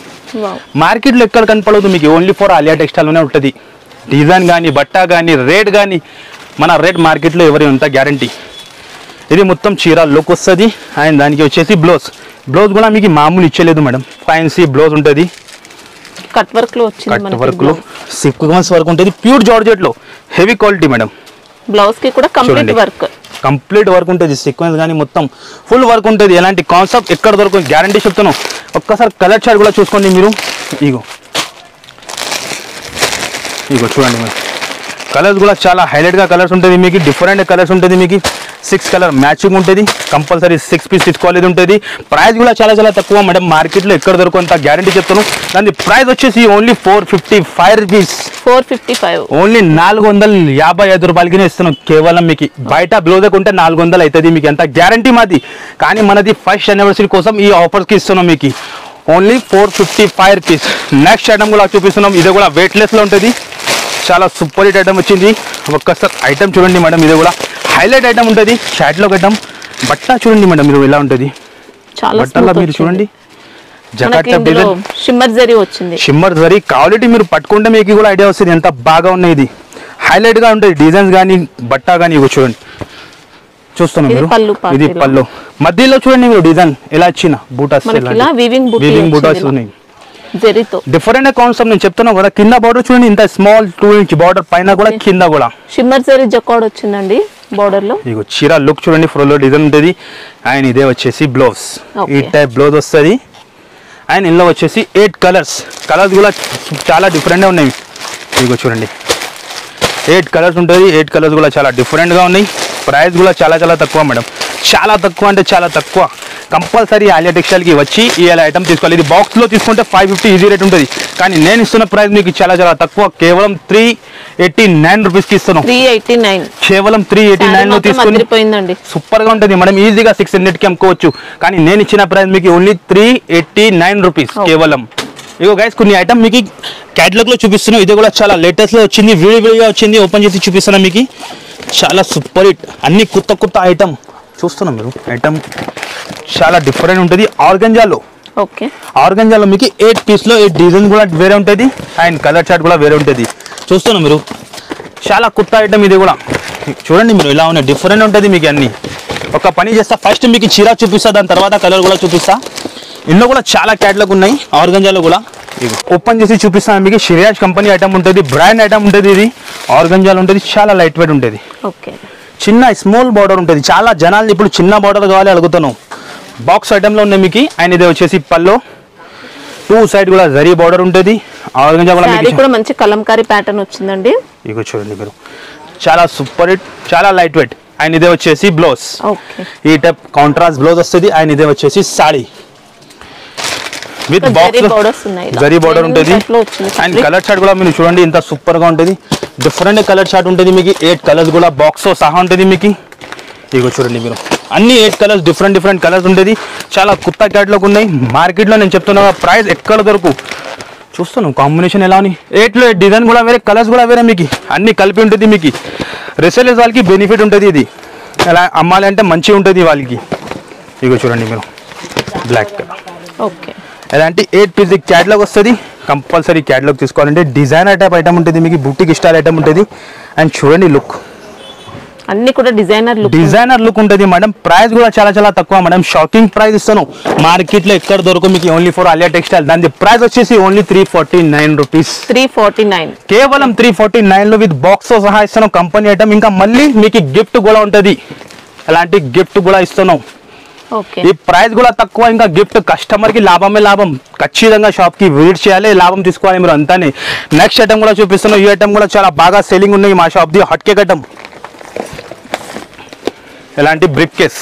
Speaker 1: మార్కెట్లో ఎక్కడ కనపడదు మీకు, ఓన్లీ ఫర్ ఆలియా టెక్స్టైల్ లోనే ఉంటుంది. డిజైన్ కానీ బట్ట కానీ రేట్ కానీ మన రేట్ మార్కెట్లో ఎవరి అంత గ్యారంటీ. ఇది మొత్తం చీర లుక్ వస్తుంది. అండ్ దానికి వచ్చేసి బ్లౌజ్ కూడా మీకు మామూలు ఇచ్చలేదు మేడం, ఫ్యాన్సీ బ్లౌజ్ ఉంటుంది,
Speaker 2: కట్ వర్క్ లో వచ్చింది,
Speaker 1: కట్ వర్క్ లో సీక్వెన్స్ వర్క్ ఉంటుంది, ప్యూర్ జార్జెట్ లో హెవీ క్వాలిటీ మేడం.
Speaker 2: బ్లౌజ్ కి కూడా కంప్లీట్ వర్క్ ఉంటుంది, సీక్వెన్స్ కానీ మొత్తం ఫుల్ వర్క్ ఉంటుంది. ఎలాంటి కాన్సెప్ట్ ఎక్కడ దొరకదు, గ్యారంటీ చెప్తున్నాం. ఒక్కసారి కలర్ చార్ట్ కూడా చూసుకోండి మీరు. ఇగో చూడండి మీరు, కలర్స్ కూడా చాలా హైలైట్ గా కలర్స్ ఉంటుంది మీకు, డిఫరెంట్ కలర్స్ ఉంటుంది మీకు. 6 కలర్ మ్యాచింగ్ ఉంటుంది, కంపల్సరీ 6 పీస్ తీసుకోలేదు ఉంటుంది. ప్రైస్ కూడా చాలా చాలా తక్కువ మేడం, మార్కెట్లో ఎక్కడ దొరకంత గ్యారంటీ చెప్తాను. దాని ప్రైస్ వచ్చేసి ఓన్లీ 455 రూపీస్, 455 ఓన్లీ 455 రూపాయలకి ఇస్తున్నాం కేవలం మీకు. బయట బ్లౌజ్ కొంటే 400 అవుతుంది మీకు, అంత గ్యారంటీ మాది. కానీ మనది ఫస్ట్ యానివర్సరీ కోసం ఈ ఆఫర్స్కి ఇస్తున్నాం మీకు, ఓన్లీ 455 రూపీస్. నెక్స్ట్ ఐటమ్ కూడా చూపిస్తున్నాం, ఇది కూడా వెయిట్లెస్లో ఉంటుంది, చాలా సూపర్ హిట్ ఐటమ్ వచ్చింది. ఒక్కసారి ఐటమ్ చూడండి మేడం, ఇది కూడా హైలైట్ ఐటమ్ ఉంటుంది, షార్ట్లో ఐటమ్. బట్ట చూడండి మేడం మీరు ఎలా ఉంటుంది, బట్టలో మీరు చూడండి షిమ్మర్ జరీ క్వాలిటీ మీరు పట్టుకుంటే మీకు కూడా ఐడియా వస్తుంది ఎంత బాగా ఉన్నాయి. ఇది హైలైట్ గా ఉంటుంది, డిజైన్స్ కానీ బట్ట కానీ. ఇగో చూడండి, చూస్తున్నాం మీరు, ఇది పళ్ళు మధ్యలో చూడండి మీరు డిజైన్ ఎలా ఇచ్చిన బూటాస్, వీవింగ్ బూటాస్ ఉన్నాయి, డిఫరెంట్ కాన్సెప్ట్. నేను చెప్తున్నాను కదా, కింద బార్డర్ చూడండి ఇంత స్మాల్ 2 ఇంచ్ బార్డర్, పైన కూడా కింద కూడా షిమ్మర్ జరీ జకార్డ్ వచ్చిందండి బార్డర్ లో.
Speaker 1: ఇగో చీర లుక్ చూడండి, ఫుల్ డిజైన్ ఉంటుంది. అండ్ ఇదే వచ్చేసి బ్లౌజ్, ఈ టైప్ బ్లౌజ్ వస్తుంది. అండ్ ఇందులో వచ్చేసి 8 కలర్స్ కూడా చాలా డిఫరెంట్గా ఉన్నాయి. ఇగో చూడండి 8 కలర్స్ ఉంటుంది, 8 కలర్స్ కూడా చాలా డిఫరెంట్గా ఉన్నాయి. ప్రైస్ కూడా చాలా చాలా తక్కువ మేడం, చాలా తక్కువ అంటే చాలా తక్కువ. కంపల్సరీ ఆలియా టెక్స్టైల్కి వచ్చి ఈ ఐటమ్ తీసుకోవాలి. ఇది బాక్స్లో తీసుకుంటే 550 ఈజీ రేట్ ఉంటుంది, కానీ నేను ఇస్తున్న ప్రైస్ మీకు చాలా చాలా తక్కువ, కేవలం 389 రూపీస్కి ఇస్తున్నాం. 389 కేవలం 389 లో తీసుకుని సూపర్ గా ఉంటుంది మేడం, ఈజీగా 600కి అమ్ముకోవచ్చు. కానీ నేను ఇచ్చిన ప్రైస్ మీకు ఓన్లీ 389 రూపీస్ కేవలం. ఇగో గైస్ కొన్ని ఐటమ్ మీకు క్యాటలాగ్ లో చూపిస్తున్నాం, ఇది కూడా చాలా లేటెస్ట్ లో వచ్చింది, విడివిడిగా వచ్చింది. ఓపెన్ చేసి చూపిస్తున్నా మీకు, చాలా సూపర్ హిట్, అన్ని కొత్త ఐటమ్ చూస్తున్నాం మీరు. ఐటమ్ చాలా డిఫరెంట్ ఉంటుంది, ఆర్గంజాలో. ఆర్గంజాలో మీకు 8 పీస్ లో 8 డిజైన్ కూడా వేరే ఉంటుంది, అండ్ కలర్ చార్ట్ కూడా వేరే ఉంటుంది. చూస్తున్నాం మీరు, చాలా కొత్త ఐటమ్ ఇది కూడా. చూడండి మీరు ఇలా ఉన్నాయి, డిఫరెంట్ ఉంటుంది మీకు. అన్ని ఒక పని చేస్తా, ఫస్ట్ మీకు చీర చూపిస్తా, దాని తర్వాత కలర్ కూడా చూపిస్తా. ఇందులో కూడా చాలా క్యాటలాగ్ ఉన్నాయి, ఆర్గంజాలో కూడా. ఓపెన్ చేసి చూపిస్తాను మీకు. శ్రీరాజ్ కంపెనీ ఐటమ్ ఉంటుంది, బ్రాండ్ ఐటమ్ ఉంటుంది, ఇది ఆర్గంజాలో ఉంటుంది, చాలా లైట్ వెయిట్ ఉంటుంది. చిన్న స్మాల్ బార్డర్ ఉంటుంది, చాలా జనాలు ఇప్పుడు చిన్న బార్డర్ కావాలి అడుగుతాను. బాక్స్ ఐటమ్ లో ఉన్నాయి మీకు. అండ్ ఇది వచ్చేసి పల్లో 2 సైడ్ కూడా జరీ బార్డర్ ఉంటుంది. ఆర్గంజా కూడా మంచి కలంకారీ ప్యాటర్న్ వచ్చిందండి. ఇగో చూడండి మీరు, చాలా సూపర్ హిట్, చాలా లైట్ వెయిట్. అండ్ ఇదే వచ్చేసి బ్లౌజ్, ఈ టైప్ కాంట్రాస్ట్ బ్లౌజ్ వస్తుంది. అండ్ ఇదే వచ్చేసి saree with box zari border ఉంటుంది. అండ్ కలర్ చార్ట్ కూడా మీరు చూడండి ఇంత సూపర్ గా ఉంటుంది, డిఫరెంట్ కలర్ చార్ట్ ఉంటుంది మీకు. 8 కలర్స్ కూడా బాక్స్ సహా ఉంటుంది మీకు. ఇగో చూడండి మీరు, అన్ని 8 కలర్స్ డిఫరెంట్ కలర్స్ ఉంటుంది, చాలా కొత్త క్యాటలాగ్ ఉన్నాయి. మార్కెట్లో నేను చెప్తున్నా ప్రైస్ ఎక్కడ దొరకు చూస్తున్నాను, కాంబినేషన్ ఎలా ఉన్నాయి. 8లో 8 డిజైన్ కూడా వేరే, కలర్స్ కూడా వేరే మీకు, అన్ని కలిపి ఉంటుంది మీకు. రీసేలర్స్ వాళ్ళకి బెనిఫిట్ ఉంటుంది, ఇది ఎలా అమ్మాలి అంటే మంచిగా ఉంటుంది వాళ్ళకి. ఇగో చూడండి మీరు, బ్లాక్ ఎలాంటి 8 పీస్ క్యాటలాగ్ వస్తుంది. కంపల్సరీ క్యాటలాగ్ తీసుకోవాలంటే డిజైనర్ టైప్ ఐటమ్ ఉంటుంది మీకు, బుటిక్ స్టైల్ ఐటమ్ ఉంటుంది. అండ్ చూడండి లుక్, అన్ని కూడా డిజైనర్ లుక్ ఉంటుంది మేడం. ప్రైస్ కూడా చాలా చాలా తక్కువ మేడం, షాకింగ్ ప్రైస్ ఇస్తాను. మార్కెట్ లో ఎక్కడ దొరకదు మీకు, ఓన్లీ ఫర్ ఆలియా టెక్స్టైల్. దాని ప్రైస్ వచ్చేసి ఓన్లీ 349 రూపీస్, 349 కేవలం 349 లో విత్ బాక్స్ తో సహా ఇస్తాను, కంపెనీ ఐటమ్. ఇంకా మళ్ళీ మీకు గిఫ్ట్ కూడా ఉంటుంది, అలాంటి గిఫ్ట్ కూడా ఇస్తున్నాం. ఈ ప్రైస్ కూడా తక్కువ, ఇంకా గిఫ్ట్. కస్టమర్ కి లాభమే లాభం. ఖచ్చితంగా షాప్ కి విజిట్ చేయాలి, లాభం తీసుకోవాలి మీరు అంతానే. నెక్స్ట్ ఐటమ్ కూడా చూపిస్తున్నాం, ఈ ఐటమ్ కూడా చాలా బాగా సెల్లింగ్ ఉన్నాయి మా shop the. Hot cake item, ఎలాంటి బ్రిక్ కేస్.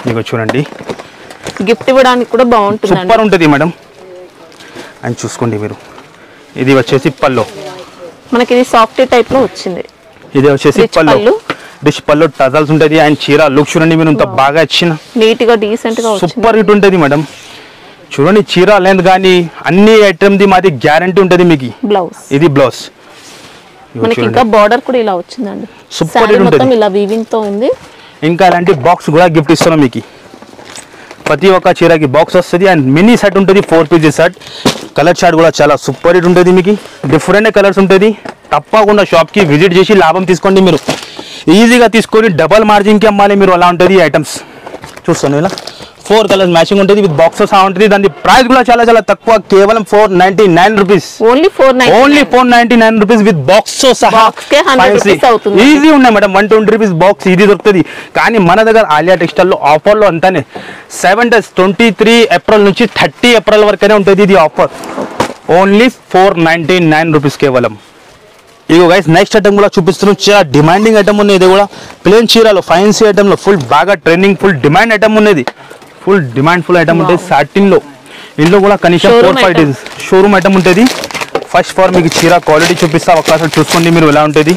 Speaker 1: ఇగో చూడండి, గిఫ్ట్ ఇవ్వడానికి కూడా బాగుంటుంది, సూపర్ ఉంటుంది మేడం. అని చూసుకోండి మీరు. ఇది వచ్చేసి పల్లో, మనకి ఇది సాఫ్ట్ టైప్ లో వచ్చింది. ఇది వచ్చేసి పళ్ళు, డిష్ పళ్ళు టజల్స్ ఉంటుంది. అండ్ చీర లుక్ చూడండి మీరు, ఇంత బాగా ఇచ్చిన
Speaker 2: నీట్ గా డీసెంట్ గా
Speaker 1: సూపర్ హిట్ ఉంటుంది మేడం. చూడండి చీర లెంత్ కానీ అన్ని ఐటమ్ ది మాది గ్యారంటీ ఉంటుంది మీకు.
Speaker 2: బ్లౌజ్,
Speaker 1: ఇది బ్లౌజ్
Speaker 2: మనకి ఇంకా బార్డర్ కూడా ఇలా వచ్చిందండి.
Speaker 1: సూపర్ హిట్ ఉంటుంది,
Speaker 2: ఇలా వీవింగ్ తో ఉంది.
Speaker 1: ఇంకా అలాంటి బాక్స్ కూడా గిఫ్ట్ ఇస్తున్నాం మీకు. ప్రతి ఒక్క చీరకి బాక్స్ వస్తుంది. అండ్ మినీ సెట్ ఉంటుంది, 4 పీసెస్ సెట్. కలర్ చార్ట్ కూడా చాలా సూపర్ హిట్ ఉంటుంది మీకు. డిఫరెంట్ కలర్స్ ఉంటుంది. తప్పకుండా షాప్కి విజిట్ చేసి లాభం తీసుకోండి. మీరు ఈజీగా తీసుకొని డబల్ మార్జిన్కి అమ్మాలి మీరు. అలా ఉంటుంది ఈ ఐటమ్స్. చూస్తాను ఇలా 4 కలర్స్ మ్యాచింగ్ ఉంటుంది, విత్ బాక్సెస్ ఉంటుంది. దాని ప్రైస్ కూడా చాలా చాలా తక్కువ, కేవలం 499 rupees.
Speaker 2: Only
Speaker 1: 499 rupees with box సహా. ఈజీ ఉన్నాయి మేడం. 120 రూపీస్ బాక్స్ ఇది దొరుకుతుంది. కానీ మన దగ్గర ఆలియా టెక్స్టైల్లో ఆఫర్లో అంతానే 7 days 23 ఏప్రిల్ నుంచి 30 ఏప్రిల్ వరకనే ఉంటుంది ఇది ఆఫర్. ఓన్లీ 499 రూపీస్ కేవలం. ఇగో గైస్ నెక్స్ట్ ఐటమ్ కూడా చూపిస్తున్నాం. చాలా డిమాండింగ్ ఐటమ్ ఉంది. ఇది కూడా ప్లేన్ చీరలో ఫ్యాన్సీ ఐటమ్లో ఫుల్ బాగా ట్రెండింగ్, ఫుల్ డిమాండ్ ఐటమ్ ఉన్నది. ఫుల్ డిమాండ్ ఫుల్ ఐటమ్ ఉంటుంది సాటిన్లో. ఇందులో కూడా కనీసం 4-5 days షోరూమ్ ఐటమ్ ఉంటుంది. ఫస్ట్ ఫార్ మీకు చీర క్వాలిటీ చూపిస్తా, ఒకసారి చూసుకోండి మీరు ఎలా ఉంటుంది.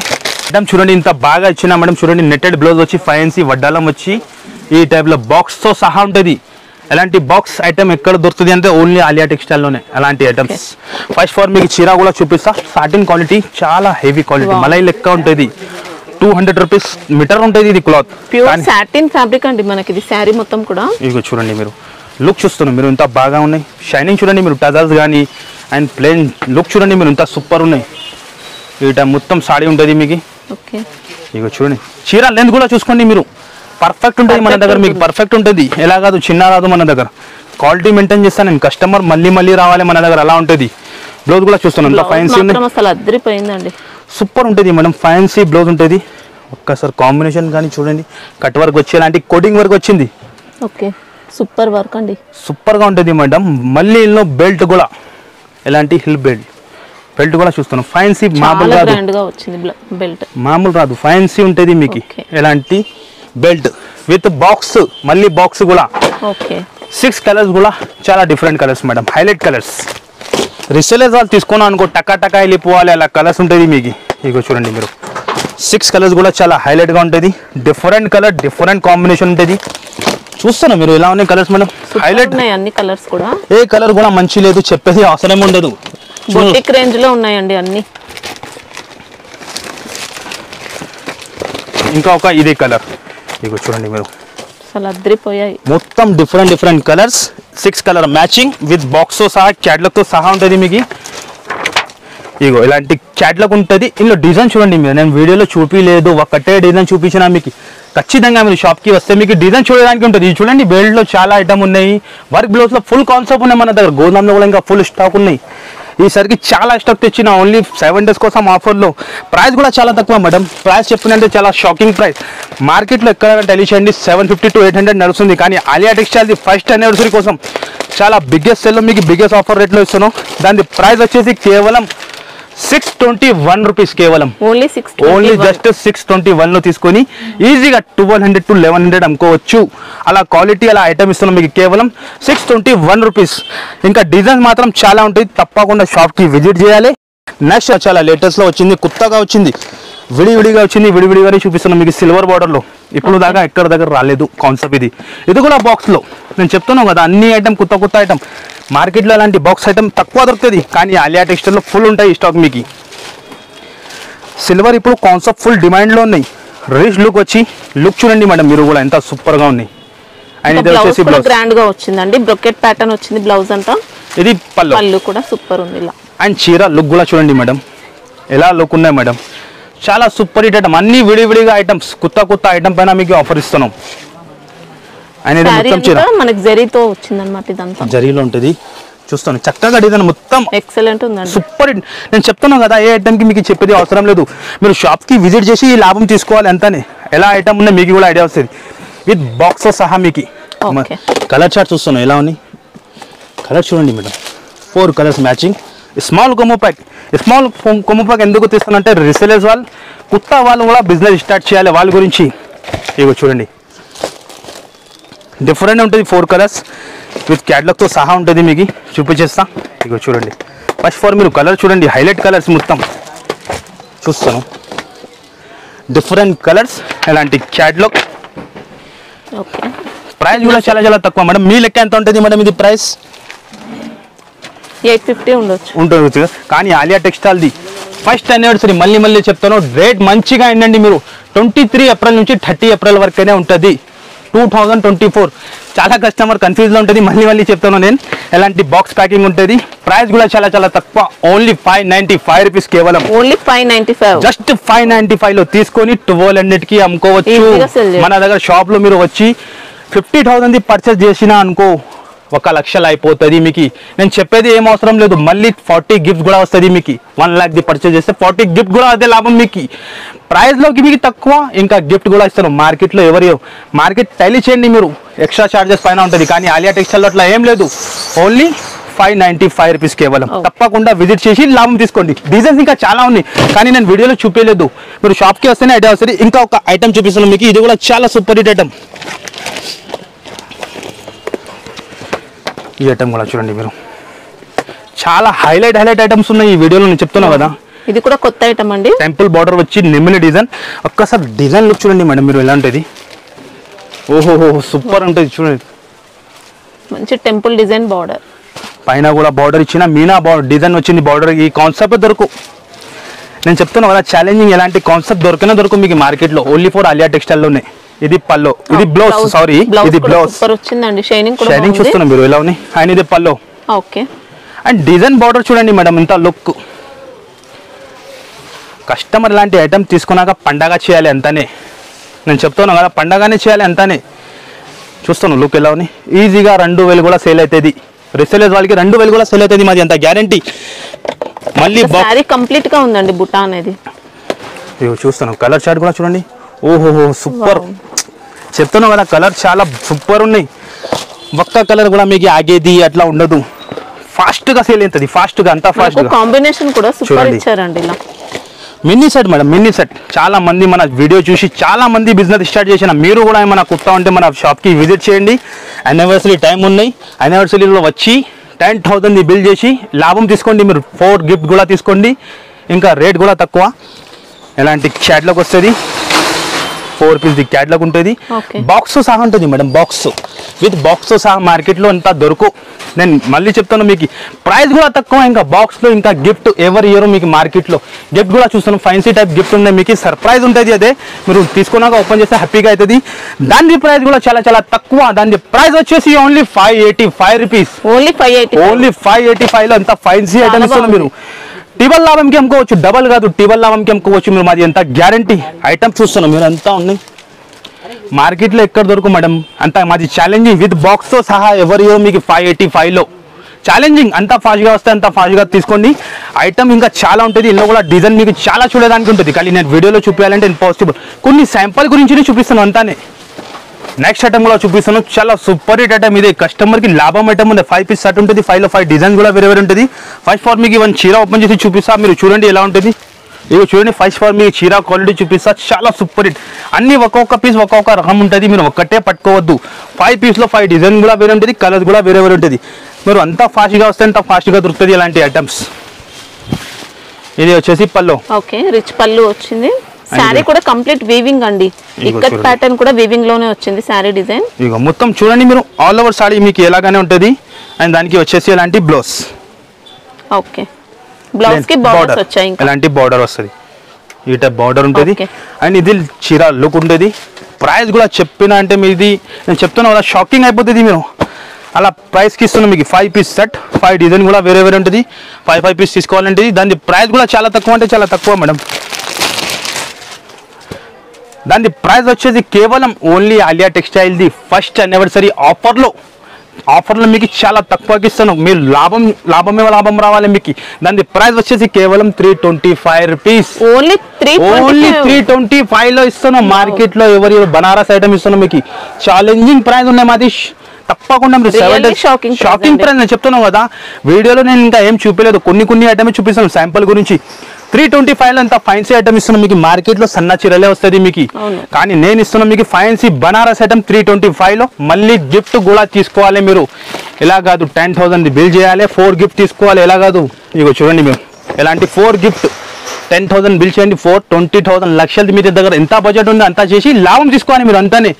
Speaker 1: ఐటమ్ చూడండి ఇంత బాగా ఇచ్చిన మేడం. చూడండి నెట్టెడ్ బ్లౌజ్ వచ్చి ఫ్యాన్సీ వడ్డాలం వచ్చి ఈ టైప్లో బాక్స్తో సహా ఉంటుంది. ఎలాంటి బాక్స్ ఐటమ్ ఎక్కడ దొరుకుతుంది అంటే ఓన్లీ ఆలియా టెక్స్టైల్లోనే అలాంటి ఐటమ్స్. ఫస్ట్ ఫార్ మీకు చీర కూడా చూపిస్తా. సాటిన్ క్వాలిటీ చాలా హెవీ క్వాలిటీ, మలై లెక్క ఉంటుంది. 200 రూపీస్ మీటర్ ఉంటుంది ఇది క్లాత్.
Speaker 2: ప్యూర్ సాటిన్ ఫ్యాబ్రిక్ అండి మనకి ఇది శారీ మొత్తం కూడా.
Speaker 1: ఇదిగో చూడండి మీరు లుక్ చూస్తున్నారు మీరు, ఇంత బాగా ఉన్నాయి. షైనింగ్ చూడండి మీరు, టజల్స్ కానీ అండ్ ప్లెయిన్ లుక్ చూడండి మీరు, ఇంత సూపర్ ఉన్నాయి. ఈ టైం మొత్తం సాడీ ఉంటుంది మీకు.
Speaker 2: ఓకే,
Speaker 1: ఇదిగో చూడండి చీర లెంత్ కూడా చూసుకోండి మీరు, పర్ఫెక్ట్ ఉంటుంది మన దగ్గర. మీకు పర్ఫెక్ట్ ఉంటుంది, ఎలా కాదు చిన్న రాదు మన దగ్గర. క్వాలిటీ మెయింటైన్ చేస్తాను నేను, కస్టమర్ మళ్ళీ రావాలి మన దగ్గర, అలా ఉంటుంది. బ్లౌజ్ కూడా చూస్తున్నాను ఫ్యాన్సీ
Speaker 2: అసలు అద్దరిపోయిందండి.
Speaker 1: సూపర్ ఉంటుంది మేడం. ఫ్యాన్సీ బ్లౌజ్ ఉంటుంది. ఒక్కసారి కాంబినేషన్ కానీ చూడండి, కట్ వర్క్ వచ్చి ఇలాంటి కోడింగ్ వర్క్ వచ్చింది.
Speaker 2: ఓకే, సూపర్ వర్క్ అండి,
Speaker 1: సూపర్గా ఉంటుంది మేడం. మళ్ళీ ఇందులో బెల్ట్ కూడా ఎలాంటి హిల్ బెల్ట్ కూడా చూస్తున్నాం. ఫ్యాన్సీ మామూలు రాదు,
Speaker 2: బెల్ట్
Speaker 1: మామూలు రాదు, ఫ్యాన్సీ ఉంటుంది మీకు. ఎలాంటి బెల్ట్ విత్ బాక్స్, మళ్ళీ బాక్స్ కూడా.
Speaker 2: ఓకే,
Speaker 1: 6 కలర్స్ కూడా చాలా different colours madam, highlight colours. Resellers వాళ్ళు తీసుకున్నాం అనుకో టకా వెళ్ళిపోవాలి, అలా కలర్స్ ఉంటుంది మీకు. ఇగో చూడండి మీరు 6 కలర్స్ కూడా చాలా హైలైట్గా ఉంటుంది. డిఫరెంట్ కలర్, డిఫరెంట్ కాంబినేషన్ ఉంటుంది. చూస్తున్నా మీరు ఎలా ఉన్నాయి కలర్స్ మేడం, హైలైట్
Speaker 2: అన్ని కలర్స్ కూడా.
Speaker 1: ఏ కలర్ కూడా మంచి లేదు, చెప్పేది అవసరం ఉండదు.
Speaker 2: బొటిక్ రేంజ్ లో ఉన్నాయండి అన్ని.
Speaker 1: ఇంకా ఒక ఇదే కలర్, ఇగో చూడండి మీరు
Speaker 2: అసలు అద్దరిపోయాయి.
Speaker 1: మొత్తం different colours, 6 colour matching with box తో సహా, క్యాట్లాగ్ తో సహా ఉంటుంది మీకు. ఇగో ఇలాంటి క్యాట్లాగ్ ఉంటుంది. ఇందులో డిజైన్ చూడండి మీరు, నేను వీడియోలో చూపించలేదు, ఒకటే డిజైన్ చూపించిన మీకు. ఖచ్చితంగా మీరు షాప్కి వస్తే మీకు డిజైన్ చూడడానికి ఉంటుంది. ఇది చూడండి బెల్ట్లో చాలా ఐటమ్ ఉన్నాయి. వర్క్ బ్లౌజ్లో ఫుల్ కాన్సెప్ట్ ఉన్నాయి మన దగ్గర. గోదాంలో కూడా ఇంకా ఫుల్ స్టాక్ ఉన్నాయి. ఈసరికి చాలా స్టాక్ తెచ్చిన, ఓన్లీ 7 days కోసం ఆఫర్లో. ప్రైస్ కూడా చాలా తక్కువ మేడం. ప్రైస్ చెప్పినంటే చాలా షాకింగ్ ప్రైస్. మార్కెట్లో ఎక్కడ తెలియచేయండి 750 to 800 నడుస్తుంది. కానీ ఆలియా టెక్స్టైల్ది ఫస్ట్ యానివర్సరీ కోసం చాలా బిగ్గెస్ట్ సెల్లో మీకు బిగ్గెస్ట్ ఆఫర్ రేట్లో ఇస్తున్నాం. దాని ప్రైస్ వచ్చేసి కేవలం 621 రూపీస్. కేవలం ఓన్లీ జస్ట్ 621లో తీసుకొని ఈజీగా 1200 to 1100 అమ్ముకోవచ్చు. అలా క్వాలిటీ అలా ఐటమ్ ఇస్తున్నాం మీకు కేవలం 621 రూపీస్. ఇంకా డిజైన్స్ మాత్రం చాలా ఉంటుంది, తప్పకుండా షాప్కి విజిట్ చేయాలి. నెక్స్ట్ చాలా లేటెస్ట్లో వచ్చింది, కొత్తగా వచ్చింది, విడివిడిగా వచ్చింది. విడివిడిగానే చూపిస్తున్నాం మీకు సిల్వర్ బార్డర్లో. ఇప్పుడు దాకా ఎక్కడ దగ్గర రాలేదు కాన్సెప్ట్ ఇది. ఇది కూడా బాక్స్లో నేను చెప్తున్నాను కదా, అన్ని ఐటమ్ కొత్త ఐటమ్. మార్కెట్లో అలాంటి బాక్స్ ఐటమ్ తక్కువ దొరుకుతుంది, కానీ ఆలియా టెక్స్టైల్లో ఫుల్ ఉంటాయి స్టాక్ మీకు. సిల్వర్ ఇప్పుడు కాన్సెప్ట్ ఫుల్ డిమాండ్లో ఉన్నాయి. రిచ్ లుక్ వచ్చి లుక్ చూడండి మేడం మీరు కూడా, ఎంత సూపర్గా ఉన్నాయి. అండ్ ఇది వచ్చేసి బ్లౌజ్
Speaker 2: గ్రాండ్ గా వచ్చిందండి, బ్రొకెట్ ప్యాటర్న్ వచ్చింది బ్లౌజ్ అంతా.
Speaker 1: ఇది పళ్ళు
Speaker 2: కూడా సూపర్ ఉంది ఇలా.
Speaker 1: అండ్ చీర లుక్ కూడా చూడండి మేడం, ఎలా లుక్ ఉన్నాయి మేడం. చాలా సూపర్ హిట్ ఐటమ్, అన్ని విడివిడిగా ఐటమ్స్, కొత్త ఐటమ్ పైన మీకు ఆఫర్ ఇస్తున్నాం. అండ్ ఇది మొత్తం చీర
Speaker 2: మనకి జరీతో వచ్చిందన్నమాట, ఇదంతా
Speaker 1: జరీలో ఉంటుంది. చూస్తాను చక్కగా డిజైన్ మొత్తం
Speaker 2: ఎక్సలెంట్ ఉందండి,
Speaker 1: సూపర్ హిట్. నేను చెప్తున్నాను కదా, ఏ ఐటమ్కి మీకు చెప్పేది అవసరం లేదు. మీరు షాప్కి విజిట్ చేసి ఈ లాభం తీసుకోవాలి అంతానే. ఎలా ఐటమ్ ఉన్నాయి మీకు కూడా ఐడియా వస్తుంది, విత్ బాక్స్ సహా మీకు. కలర్ చార్ట్ చూస్తున్నాను ఎలా ఉన్నాయి, కలర్ చూడండి madam. 4 colours matching. Small combo pack ఎందుకు తీస్తానంటే రిసేలర్స్ వాళ్ళు, కొత్త వాళ్ళు కూడా బిజినెస్ స్టార్ట్ చేయాలి, వాళ్ళ గురించి. ఇగో చూడండి డిఫరెంట్ ఉంటుంది. 4 కలర్స్ విత్ క్యాటలాగ్తో సహా ఉంటుంది మీకు, చూపించేస్తా. ఇగో చూడండి ఫస్ట్ ఫార్ మీరు కలర్ చూడండి, హైలైట్ కలర్స్ మొత్తం చూస్తాను. డిఫరెంట్ కలర్స్, ఇలాంటి క్యాటలాగ్.
Speaker 2: ఓకే,
Speaker 1: ప్రైస్ కూడా చాలా చాలా తక్కువ మేడం. మీ లెక్క ఎంత ఉంటుంది మేడం ఇది ప్రైస్?
Speaker 2: 850 ఉండొచ్చు
Speaker 1: ఉంటుంది. కానీ ఆలియా టెక్స్టైల్ది ఫస్ట్ యానివర్సరీ, మళ్ళీ చెప్తాను, రేట్ మంచిగా ఏంటండి. మీరు 23 ఏప్రిల్ నుంచి 30 ఏప్రిల్ వరకనే ఉంటుంది 2024. చాలా కస్టమర్ కన్ఫ్యూజ్లో ఉంటుంది. మళ్ళీ చెప్తాను నేను. ఎలాంటి బాక్స్ ప్యాకింగ్ ఉంటుంది. ప్రైస్ కూడా చాలా చాలా తక్కువ, ఓన్లీ 595 రూపీస్ కేవలం.
Speaker 2: ఓన్లీ 595,
Speaker 1: జస్ట్ 595లో తీసుకొని 1200కి అమ్ముకోవచ్చు. మన దగ్గర షాప్ లో మీరు వచ్చి 50,000 పర్చేస్ చేసినా అనుకో 1,00,000 అయిపోతుంది మీకు. నేను చెప్పేది ఏం అవసరం లేదు. మళ్ళీ 40 గిఫ్ట్ కూడా వస్తుంది మీకు. 1 lakh పర్చేస్ చేస్తే 40 గిఫ్ట్ కూడా అదే లాభం మీకు. ప్రైస్లోకి మీకు తక్కువ, ఇంకా గిఫ్ట్ కూడా ఇస్తాను. మార్కెట్లో మార్కెట్ టైలీ చేయండి మీరు, ఎక్స్ట్రా చార్జెస్ పైన ఉంటుంది. కానీ ఆలియా టెక్స్టైల్లో అట్లా ఏం లేదు. ఓన్లీ 595 రూపీస్ కేవలం. తప్పకుండా విజిట్ చేసి లాభం తీసుకోండి. డిజైన్స్ ఇంకా చాలా ఉన్నాయి, కానీ నేను వీడియోలో చూపించలేదు. మీరు షాప్కి వస్తేనే ఐడియా వస్తుంది. ఇంకా ఒక ఐటమ్ చూపిస్తున్నాను మీకు. ఇది కూడా చాలా సూపర్ హిట్ ఐటమ్. ఈ ఐటమ్ కూడా చూడండి మీరు. చాలా హైలైట్ ఐటమ్స్ ఉన్నాయి ఈ వీడియోలో, నేను చెప్తున్నా కదా.
Speaker 2: ఇది కూడా కొత్త ఐటమ్ అండి.
Speaker 1: టెంపుల్ బార్డర్ వచ్చి నిమ్మిలి డిజైన్. ఒక్కసారి డిజైన్ లుక్ చూడండి మేడం మీరు, ఎలా ఉంటుంది. ఓహో సూపర్ ఉంటుంది చూడండి.
Speaker 2: మంచి టెంపుల్ డిజైన్ బార్డర్,
Speaker 1: పైన కూడా బార్డర్ ఇచ్చిన మీనా డిజైన్ వచ్చింది బార్డర్. ఈ కాన్సెప్ట్ దొరకు, నేను చెప్తున్నా కదా, ఛాలెంజింగ్ ఎలాంటి కాన్సెప్ట్ దొరకు మీకు మార్కెట్లో. ఓన్లీ ఫర్ ఆలియా టెక్స్టైల్లోనే. ఇది పల్లో, ఇది బ్లౌజ్. సారీ, ఇది బ్లౌజ్
Speaker 2: వచ్చిందండి. షైనింగ్
Speaker 1: చూస్తున్నాం మీరు ఎలా ఉన్నాయి. అండ్ ఇది pallu.
Speaker 2: Okay,
Speaker 1: and design border చూడండి మేడం, ఇంత లుక్. కస్టమర్ ఇలాంటి ఐటమ్ తీసుకున్నాక పండగ చేయాలి అంతానే. నేను చెప్తున్నాను కదా, పండగనే చేయాలి అంతానే. చూస్తాను లుక్ ఎలా ఉన్నాయి. ఈజీగా 2000 కూడా సేల్ అవుతుంది. రిసేలర్స్ వాళ్ళకి 2000 కూడా సేల్ అవుతుంది, మాది అంత గ్యారంటీ. మళ్ళీ
Speaker 2: సారీ కంప్లీట్ గా ఉందండి బుటా అనేది.
Speaker 1: చూస్తాను కలర్ చార్ట్ కూడా చూడండి. ఓహో సూపర్. చెప్తున్నాను కదా, కలర్ చాలా సూపర్ ఉన్నాయి. ఒక్క కలర్ కూడా మీకు ఆగేది అట్లా ఉండదు. ఫాస్ట్ గా సేల్ అవుతుంది, ఫాస్ట్ గా, అంతా ఫాస్ట్ గా.
Speaker 2: కాంబినేషన్ కూడా సూపర్ ఇచ్చారండి. ఇలా
Speaker 1: mini set madam, mini set. చాలా మంది మన వీడియో చూసి చాలా మంది బిజినెస్ స్టార్ట్ చేసిన. మీరు కూడా ఏమైనా కుట్టా ఉంటే మన షాప్కి విజిట్ చేయండి. యానివర్సరీ టైం ఉన్నాయి. యానివర్సరీలో వచ్చి 10,000 బిల్ చేసి లాభం తీసుకోండి. మీరు 4 గిఫ్ట్ కూడా తీసుకోండి. ఇంకా రేట్ కూడా తక్కువ. ఎలాంటి క్యాట్లాగ్ వస్తుంది, 4 పీస్ క్యాట్లాగ్ ఉంటుంది. బాక్స్ సహా ఉంటుంది మేడం. బాక్స్ విత్ బాక్స్ సహా మార్కెట్లో అంతా దొరకు. నేను మళ్ళీ చెప్తాను మీకు, ప్రైస్ కూడా తక్కువ. ఇంకా బాక్స్లో ఇంకా గిఫ్ట్ ఎవరి ఇయర్ మీకు మార్కెట్లో గిఫ్ట్ కూడా చూస్తాను. ఫైన్సీ టైప్ గిఫ్ట్ ఉన్నాయి మీకు. సర్ప్రైజ్ ఉంటుంది. అదే మీరు తీసుకున్నాక ఓపెన్ చేస్తే హ్యాపీగా అవుతుంది. దాని ప్రైస్ కూడా చాలా చాలా తక్కువ. దాని ప్రైస్ వచ్చేసి ఓన్లీ 585 రూపీస్.
Speaker 2: ఓన్లీ
Speaker 1: 585లో అంత ఫైన్సీ ఐటమ్ ఇస్తాను మీరు. టిబల్ లాభంకి అమ్ముకోవచ్చు, డబల్ కాదు, టిబల్ లాభంకి అమ్ముకోవచ్చు మీరు. మాది ఎంత గ్యారంటీ. ఐటమ్స్ చూస్తున్నాం మీరు, అంతా ఉన్నాయి. మార్కెట్లో ఎక్కడ దొరకు మేడం, అంతా మాది ఛాలెంజింగ్ విత్ బాక్స్తో సహా. ఎవరియో మీకు 585లో ఛాలెంజింగ్. అంత ఫాస్ట్గా వస్తే అంత ఫాస్ట్గా తీసుకోండి. ఐటమ్ ఇంకా చాలా ఉంటుంది. ఇందులో కూడా డిజైన్ మీకు చాలా చూడడానికి ఉంటుంది. కానీ నేను వీడియోలో చూపించాలంటే ఇంపాసిబుల్. కొన్ని శాంపుల్ గురించి చూపిస్తాను అంతానే. నెక్స్ట్ ఐటమ్ కూడా చూపిస్తాను. చాలా సూపర్ హిట్ ఐటమ్ ఇది. కస్టమర్కి లాభం ఐటమ్ ఉంది. 5 పీస్ సెట్ ఉంటుంది. 5లో 5 డిజైన్ కూడా వేరే ఉంటుంది. ఫస్ట్ ఫార్ మీకు ఇవన్నీ చీర ఓపెన్ చేసి చూపిస్తా. మీరు చూడండి ఎలా ఉంటుంది. ఇవి చూడండి, ఫస్ట్ ఫార్ మీకు చీర క్వాలిటీ చూపిస్తా. చాలా సూపర్ హిట్. అన్ని ఒక్కొక్క పీస్ ఒక్కొక్క రకం ఉంటుంది. మీరు ఒక్కటే పట్టుకోవద్దు. 5 పీస్లో 5 డిజైన్ కూడా వేరే ఉంటుంది. కలర్స్ కూడా వేరే ఉంటుంది. మీరు అంత ఫాస్ట్గా వస్తే అంత ఫాస్ట్గా దొరుకుతుంది ఇలాంటి ఐటమ్స్. ఇది వచ్చేసి పల్లో.
Speaker 2: ఓకే, రిచ్ పళ్ళు వచ్చింది. సారీ కూడా కంప్లీట్ వీవింగ్ అండి. ఇక్కత్ ప్యాటర్న్ కూడా వీవింగ్ లోనే వచ్చింది సారీ డిజైన్.
Speaker 1: ఇగో మొత్తం చూడండి మీరు. ఆల్ ఓవర్ సారీ మీకు ఎలాగానే ఉంటుంది. అండ్ దానికి వచ్చేసి ఇలాంటి బ్లౌజ్.
Speaker 2: ఓకే, బ్లౌజ్ కి బార్డర్స్ వచ్చాయి.
Speaker 1: ఇలాంటి బార్డర్ వస్తుంది. ఈ టైప్ బార్డర్ ఉంటుంది. అండ్ ఇది చీర లుక్ ఉంటుంది. ప్రైస్ కూడా చెప్పిన అంటే మీది నేను చెప్తున్నా కదా, షాకింగ్ అయిపోతుంది మీరు. అలా ప్రైస్కి ఇస్తున్నాం మీకు. 5 పీస్ సెట్, 5 డిజైన్ కూడా వేరే వేరే ఉంటుంది. 5 పీస్ తీసుకోవాలంటే దాని ప్రైస్ కూడా చాలా తక్కువ, అంటే చాలా తక్కువ మేడం. దాని ప్రైస్ వచ్చేసి కేవలం ఓన్లీ ఆలియా టెక్స్టైల్ది ఫస్ట్ యానివర్సరీ ఆఫర్లో మీకు చాలా తక్కువకి ఇస్తాను. మీరు లాభం రావాలి మీకు. దాని ప్రైస్ వచ్చేసి కేవలం 325 రూపీస్.
Speaker 2: ఓన్లీ
Speaker 1: 325లో ఇస్తున్నాం. మార్కెట్లో ఎవరి బనారస్ ఐటమ్ ఇస్తున్నాం మీకు. ఛాలెంజింగ్ ప్రైస్ ఉన్నాయి మాది. తప్పకుండా మీరు షాకింగ్ ప్రైస్ నేను చెప్తున్నాను కదా. వీడియోలో నేను ఇంకా ఏం చూపించలేదు. కొన్ని ఐటమ్ చూపిస్తాను శాంపుల్ గురించి. 325లో అంత ఫైన్సీ ఐటమ్ ఇస్తున్నాం మీకు. మార్కెట్లో సన్న చీరలే వస్తుంది మీకు. కానీ నేను ఇస్తున్నాను మీకు ఫైన్సీ బనారస్ ఐటమ్ 325లో. మళ్ళీ గిఫ్ట్ కూడా తీసుకోవాలి మీరు. ఎలా కాదు, 10,000 బిల్ చేయాలి, 4 గిఫ్ట్ తీసుకోవాలి. ఎలా కాదు, ఇగో చూడండి మేము ఎలాంటి 4 గిఫ్ట్ 10,000 బిల్ చేయండి 20,000 లక్షలది మీ దగ్గర ఎంత బడ్జెట్ ఉందో అంతా చేసి లాభం తీసుకోవాలి మీరు అంతానే.